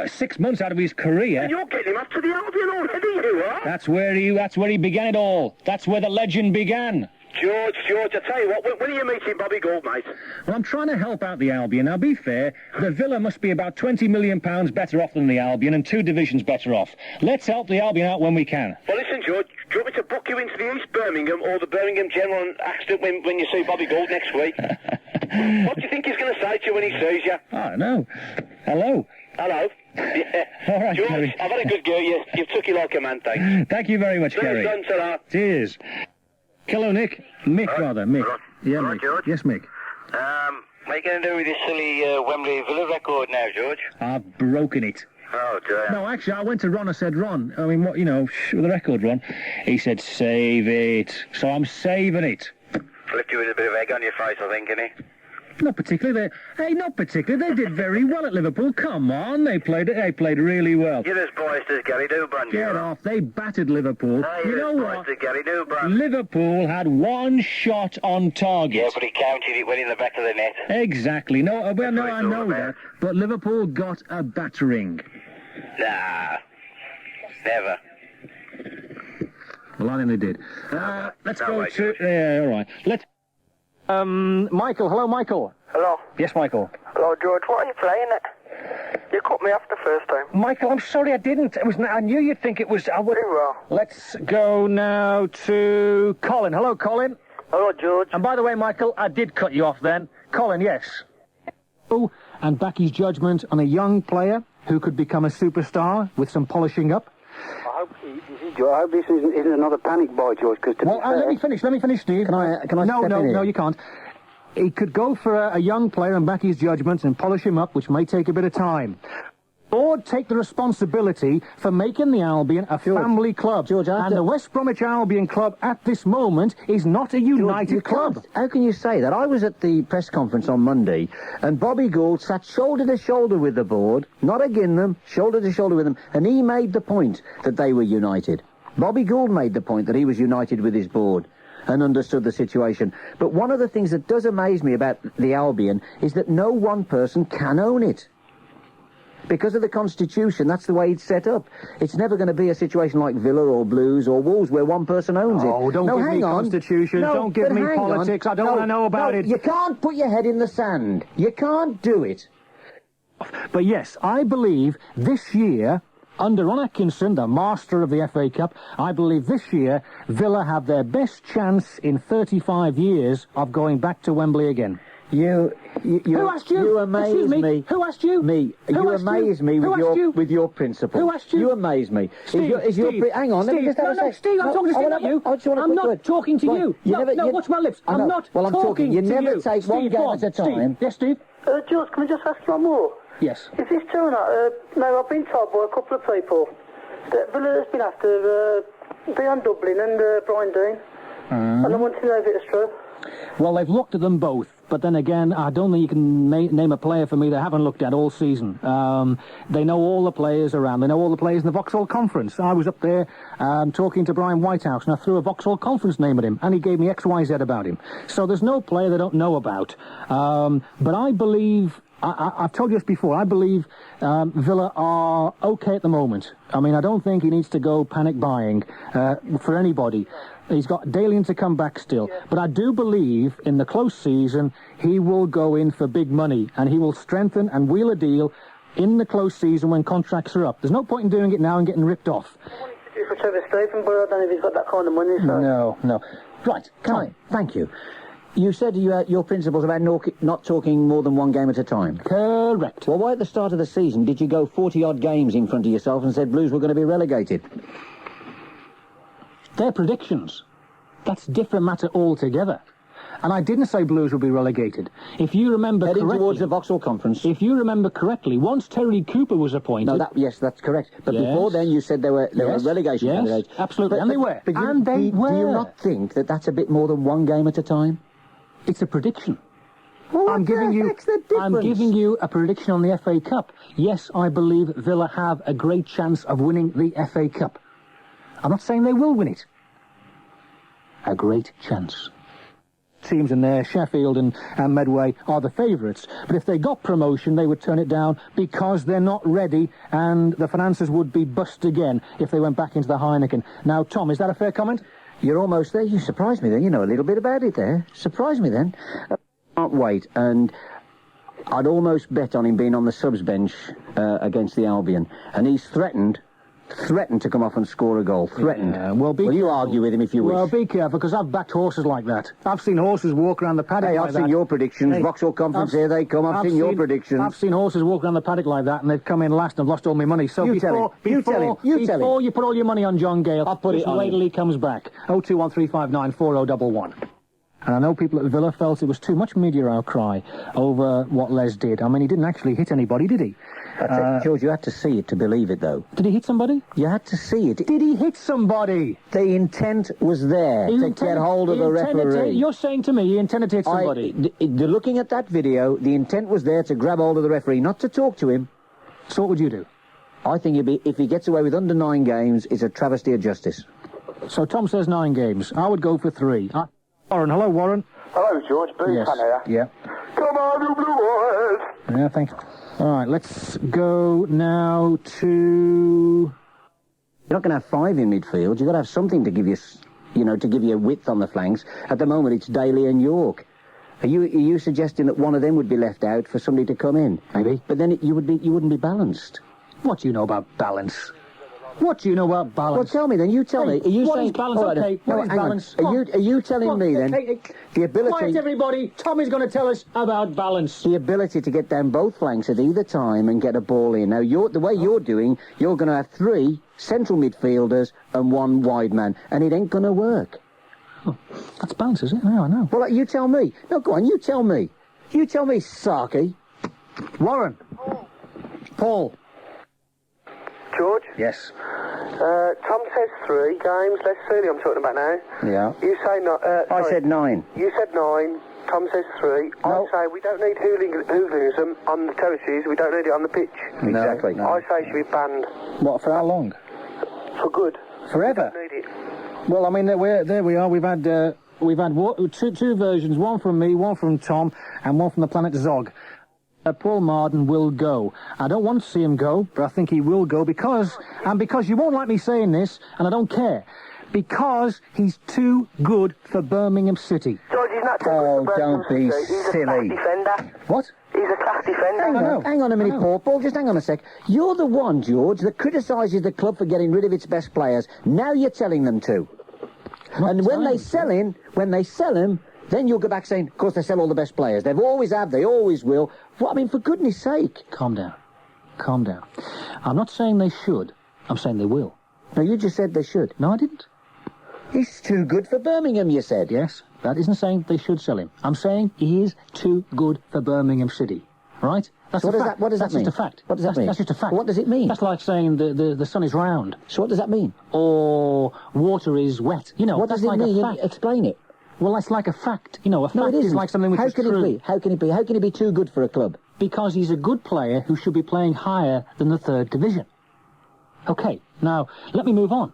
6 months out of his career. And you're getting him up to the Albion already, you are. That's where he began it all. That's where the legend began. George, I tell you what, when are you meeting Bobby Gould, mate? Well, I'm trying to help out the Albion. Now, be fair, the Villa must be about £20 million better off than the Albion and 2 divisions better off. Let's help the Albion out when we can. Well, listen, George, do you want me to book you into the East Birmingham or the Birmingham General Accident when you see Bobby Gould next week? What do you think he's going to say to you when he sees you? I don't know. Hello. Hello. Yeah. All right, George, Gary. I've had a good go. You've took it like a man, thanks. Thank you very much, Gary. Cheers. Hello, Nick. Mick, rather. Mick. Hello. Yeah, Hello, Mick. George. Yes, Mick. What are you going to do with this silly Wembley Villa record now, George? I've broken it. Oh, dear. No, actually, I went to Ron. I said, Ron, I mean, what, with the record, Ron. He said, save it. So I'm saving it. Left you with a bit of egg on your face, I think, innit? Not particularly. Not particularly. They did very well at Liverpool. Come on, they played really well. You're as biased as Gary Newbrand. Get off. They battered Liverpool. You're you know as what? biased as Gary Newbrand. Liverpool had 1 shot on target. Yeah, but he counted it, went in the back of the net. Exactly. No, I know that. But Liverpool got a battering. Nah. Never. Well, I think they did. Let's go right, to... Yeah, all right. Let's... Michael. Hello, Michael. Hello. Yes, Michael. Hello, George. What are you playing at? You cut me off the first time. Michael, I'm sorry I didn't. I knew you'd think it was... Very well. Let's go now to Colin. Hello, Colin. Hello, George. And by the way, Michael, I did cut you off then. Colin, yes. Oh, and Backy's judgment on a young player who could become a superstar with some polishing up. I hope this isn't another panic buy, George, because let me finish, Steve. Can I No, you can't. He could go for a young player and back his judgment and polish him up, which may take a bit of time. Or take the responsibility for making the Albion a family club. George, and the West Bromwich Albion club at this moment is not a united club. How can you say that? I was at the press conference on Monday, and Bobby Gould sat shoulder to shoulder with the board, not against them, shoulder to shoulder with them, and he made the point that they were united. Bobby Gould made the point that he was united with his board and understood the situation. But one of the things that does amaze me about the Albion is that no one person can own it. Because of the Constitution, that's the way it's set up. It's never going to be a situation like Villa or Blues or Wolves where one person owns it. Oh, don't give me Constitution, don't give me politics, I don't want to know about it. You can't put your head in the sand. You can't do it. But yes, I believe this year, under Ron Atkinson, the master of the FA Cup, I believe this year Villa have their best chance in 35 years of going back to Wembley again. Who asked you? You amaze me. Who asked you? Me. You amaze me with your principle. Who asked you? You amaze me. Steve, hang on, let me just have a second. Steve, I'm talking to Steve, not you. I'm not talking to you. No, watch my lips. I'm not talking to you. You never take one game at a time. Yes, Steve? George, can I just ask you one more? Yes. Is this true or not? No, I've been told by a couple of people that Villa has been after Dion Dublin and Brian Dean. And I want to know if it's true. Well, they've looked at them both. but then again, I don't think you can name a player for me they haven't looked at all season. They know all the players around. They know all the players in the Vauxhall Conference. I was up there talking to Brian Whitehouse, and I threw a Vauxhall Conference name at him, and he gave me XYZ about him. So there's no player they don't know about. But I believe... I've told you this before, I believe Villa are okay at the moment. I mean, I don't think he needs to go panic buying for anybody. He's got Dalian to come back still. But I do believe in the close season he will go in for big money, and he will strengthen and wheel a deal in the close season when contracts are up. There's no point in doing it now and getting ripped off. What do you do for Trevor Stephen, but I don't know if he's got that kind of money, so... No. Right, Tom, thank you. You said your principles about not talking more than one game at a time. Correct. Well, why at the start of the season did you go 40-odd games in front of yourself and said Blues were going to be relegated? They're predictions. That's a different matter altogether. And I didn't say Blues would be relegated. If you remember correctly... Heading towards the Vauxhall Conference. If you remember correctly, once Terry Cooper was appointed... No, yes, that's correct. But before then you said they were relegation candidates. Absolutely, and they were. Do you not think that that's a bit more than one game at a time? It's a prediction. Well, I'm giving you a prediction on the FA Cup. Yes, I believe Villa have a great chance of winning the FA Cup. I'm not saying they will win it. A great chance. Teams in there, Sheffield and Medway, are the favourites. But if they got promotion, they would turn it down because they're not ready, and the finances would be bust again if they went back into the Heineken. Now, Tom, is that a fair comment? You're almost there. You surprised me then. You know a little bit about it there. Surprised me then. Can't wait. And I'd almost bet on him being on the subs bench against the Albion. And he's threatened to come off and score a goal. Threatened. Yeah, well, you argue with him if you wish. Well, be careful, because I've backed horses like that. I've seen horses walk around the paddock like that. I've seen your predictions. Vauxhall Conference, here they come. I've seen your predictions. I've seen horses walk around the paddock like that, and they've come in last and I've lost all my money. So before you put all your money on John Gale, I'll put it on. Wait till he comes back. 02135940111. And I know people at Villa felt it was too much media outcry over what Les did. I mean, he didn't actually hit anybody, did he? George, you had to see it to believe it, though. Did he hit somebody? You had to see it. Did he hit somebody? The intent was there to get hold of the referee. You're saying to me he intended to hit somebody? Looking at that video, the intent was there to grab hold of the referee, not to talk to him. So what would you do? I think if he gets away with under 9 games, it's a travesty of justice. So Tom says 9 games. I would go for 3. Warren, hello, Warren. Hello, George. Big fan here. Yeah. Come on, you blue boys! Yeah, thanks. All right, let's go now to... You're not going to have 5 in midfield. You've got to have something to give you, to give you width on the flanks. At the moment, it's Daly and York. Are you suggesting that one of them would be left out for somebody to come in? Maybe. But then you wouldn't be balanced. What do you know about balance? What do you know about balance? Well, tell me then. You tell me. Are you what saying... is balance? Okay, what is balance? Are you telling me then the ability... Quiet, everybody. Tommy's going to tell us about balance. The ability to get down both flanks at either time and get a ball in. Now, the way you're doing, you're going to have 3 central midfielders and 1 wide man, and it ain't going to work. Oh, that's balance, is it? No, I know. Well, you tell me. No, go on, you tell me. You tell me, Saki. Warren. Paul. George? Yes. Tom says 3 games. Les Seeley I'm talking about now. Yeah. You say not... I said 9. You said 9. Tom says 3. No. I say we don't need hooliganism on the terraces. We don't need it on the pitch. Exactly. No. I say it should be banned. What, for how long? For good. Forever? We don't need it. Well, I mean, there we are. We've had two versions. One from me, one from Tom, and one from the Planet Zog. Paul Marden will go. I don't want to see him go, but I think he will go because you won't like me saying this, and I don't care, because he's too good for Birmingham City. George, he's not too good for Birmingham City. He's silly. a class defender. What? He's a class defender. Hang on a minute, Paul. Just hang on a sec. You're the one, George, that criticises the club for getting rid of its best players. Now you're telling them to. And when they sell him, then you'll go back saying, of course, they sell all the best players. They always have, they always will. Well, I mean, for goodness sake. Calm down. I'm not saying they should. I'm saying they will. No, you just said they should. No, I didn't. He's too good for Birmingham, you said. Yes, that isn't saying they should sell him. I'm saying he is too good for Birmingham City. Right? That's what does that mean? That's just a fact. What does that mean? That's just a fact. What does it mean? That's like saying the sun is round. So what does that mean? Or water is wet. You know, what does it mean? Explain it. Well, that's like a fact. You know, a fact is like something which is true. How can it be? How can he be too good for a club? Because he's a good player who should be playing higher than the 3rd division. Okay, now, let me move on.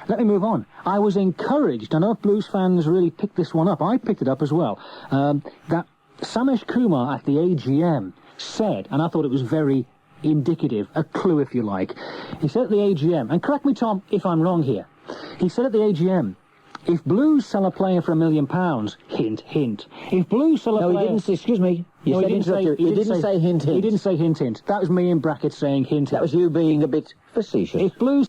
I was encouraged, I know if Blues fans really picked this one up, I picked it up as well, that Samesh Kumar at the AGM said, and I thought it was very indicative, a clue if you like, he said at the AGM, and correct me Tom if I'm wrong here, he said at the AGM, if Blues sell a player for £1 million, hint, hint. If Blues sell a player... No, he didn't say, excuse me. He didn't say hint, hint. He didn't say hint, hint. That was me in brackets saying hint, hint. That was you being a bit facetious. If Blues...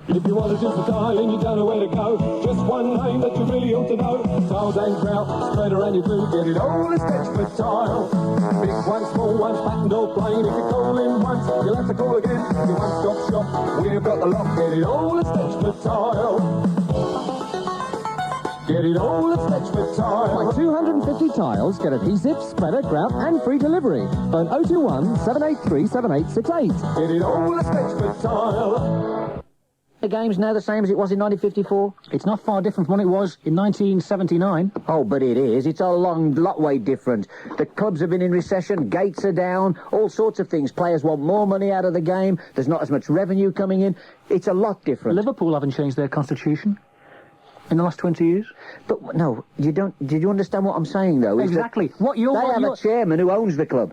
If you want to do some styling, you don't know where to go. Just one name that you really ought to know. Tiles and grout, spread around your glue, get it all a stitch for tile. Big one, small one, patterned or plain. If you call in once, you'll have to call again. Your one-stop shop, we've got the lock, get it all a stitch for tile. Get it all a stitch for tile. Buy 250 tiles, get adhesive, spreader, grout, and free delivery. Phone 021 783 7868. Get it all a stitch for tile. The game's now the same as it was in 1954? It's not far different from what it was in 1979. Oh, but it is. It's a lot way different. The clubs have been in recession, gates are down, all sorts of things. Players want more money out of the game, there's not as much revenue coming in. It's a lot different. Liverpool haven't changed their constitution in the last 20 years. But, no, you don't... Did you understand what I'm saying, though? Exactly. They have a chairman who owns the club.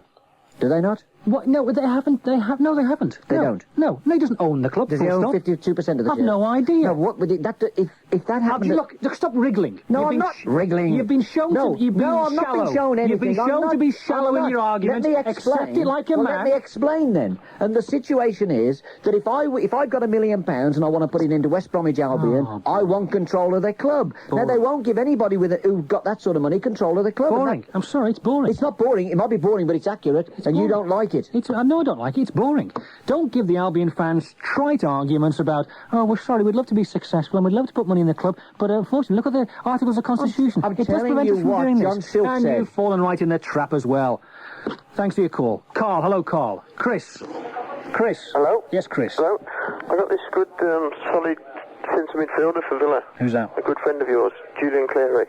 Do they not? What? No, they haven't. No, they haven't. They don't? No, he doesn't own the club. Does he own 52% of the shares? I've no idea. No, what would it... If that happened... Look, stop wriggling. No, I'm not wriggling. You've been shown to... I'm not being shown anything. You've been shown to be shallow in your argument. Let me explain. Accept it like a man. Let me explain, then. And the situation is that if I've got £1 million and I want to put it into West Bromwich Albion, I want control of their club. Boring. Now, they won't give anybody who's got that sort of money control of the club. Boring. I'm sorry, it's boring. It's not boring. It might be boring, but it's accurate, and you don't like it. No, I don't like it. It's boring. Don't give the Albion fans trite arguments about, oh, we're sorry, we'd love to be successful and we'd love to put money in the club, but unfortunately, look at the articles of Constitution. I'm it does telling prevent you us from what doing John this. Silk And said. you've fallen right in the trap as well. Thanks for your call. Carl, hello, Carl. Chris. Hello? Yes, Chris. Hello? I got this good, solid centre midfielder for Villa. Who's that? A good friend of yours, Julian Clary.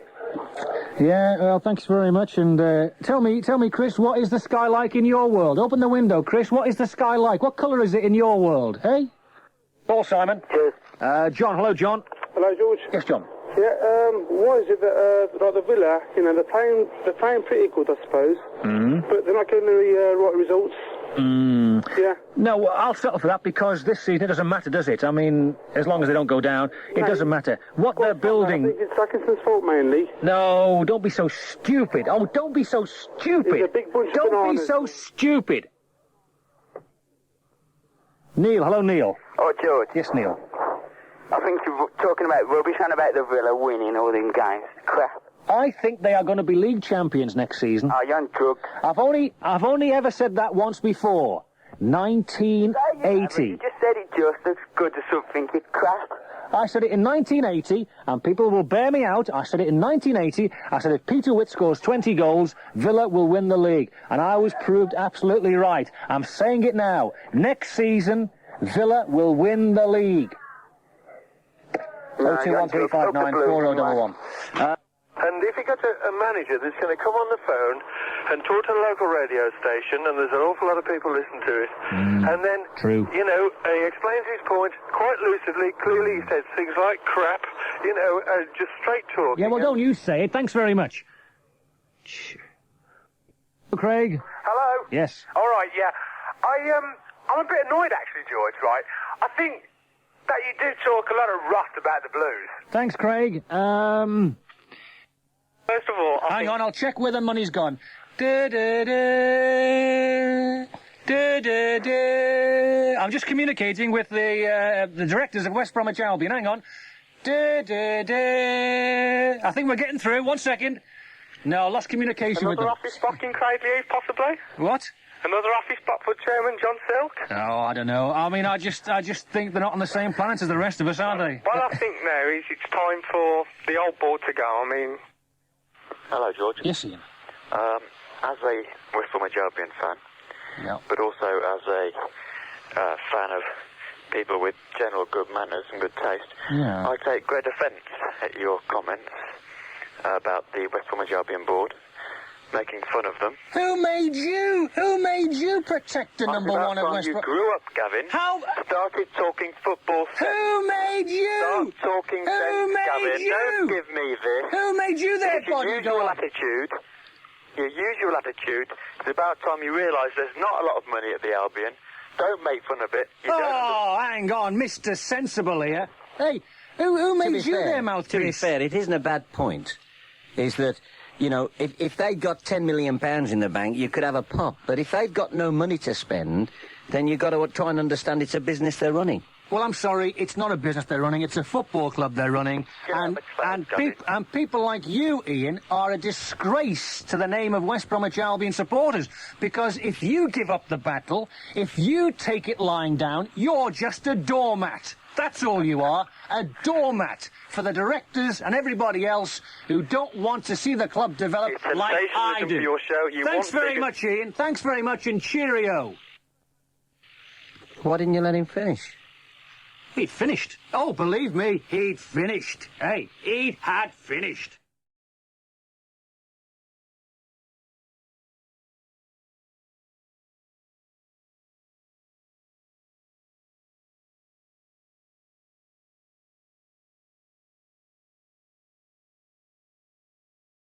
Yeah, well, thanks very much. And tell me, Chris, what is the sky like in your world? Open the window, Chris. What is the sky like? What colour is it in your world, eh? Paul Simon. Cheers. John, hello, John. Hello, George. Yes, John. Yeah, why is it that, like the Villa, you know, they're playing pretty good, I suppose, but they're not getting the right results? Yeah. No, I'll settle for that because this season it doesn't matter, does it? I mean, as long as they don't go down, it doesn't matter. What they're building... I think it's Atkinson's fault mainly. No, don't be so stupid. Oh, don't be so stupid. It's a big bunch of don't bananas. be so stupid. Neil, hello, Neil. Oh, George. Yes, Neil. I think you're talking about rubbish and about the Villa winning all them games. Crap. I think they are going to be league champions next season. Oh, you're on drugs. I've only ever said that once before. 1980. You just said it just as good as something. It's crap. I said it in 1980, and people will bear me out. I said it in 1980. I said if Peter Witt scores 20 goals, Villa will win the league. And I was proved absolutely right. I'm saying it now. Next season, Villa will win the league. 021359401. And if you get a manager that's going to come on the phone and talk to the local radio station, and there's an awful lot of people listen to it, and then, you know, he explains his point quite lucidly, clearly he says things like crap, you know, just straight talking. Yeah, well, don't you say it. Thanks very much. Craig? Hello? Yes. All right, yeah. I'm a bit annoyed, actually, George, right? I think that you do talk a lot of rot about the Blues. Thanks, Craig. First of all, Hang on, I'll check where the money's gone. I'm just communicating with the directors of West Bromwich Albion. Hang on. I think we're getting through. 1 second. No, I lost communication with them. Another office spot in Craigleith, possibly? What? Another office spot for Chairman John Silk? Oh, I don't know. I mean, I just think they're not on the same planet as the rest of us, are they? What I think now is it's time for the old board to go. I mean... Hello, George. Yes, Ian. As a West Bromwich Albion fan, but also as a fan of people with general good manners and good taste, I take great offence at your comments about the West Bromwich Albion board, making fun of them. Who made you? Who made you protect the number one of West Bromwich? You grew up, Gavin. How? Started talking football sense. Who made you? Start talking sense, Gavin. Don't give me this. Who made you their bodyguard? Your usual attitude. It's about time you realise there's not a lot of money at the Albion. Don't make fun of it. Hang on, Mr. Sensible here. Hey, who made you their mouthpiece? To be fair, it isn't a bad point. Is that, you know, if they'd got £10 million in the bank, you could have a pop. But if they've got no money to spend, then you've got to try and understand it's a business they're running. Well, I'm sorry, it's not a business they're running, it's a football club they're running. And people like you, Ian, are a disgrace to the name of West Bromwich Albion supporters. Because if you give up the battle, if you take it lying down, you're just a doormat. That's all you are, a doormat for the directors and everybody else who don't want to see the club develop like I do. For your show. Thanks very much, Ian. Thanks very much, and cheerio. Why didn't you let him finish? He'd finished. Oh, believe me, he'd finished. Hey, he had finished.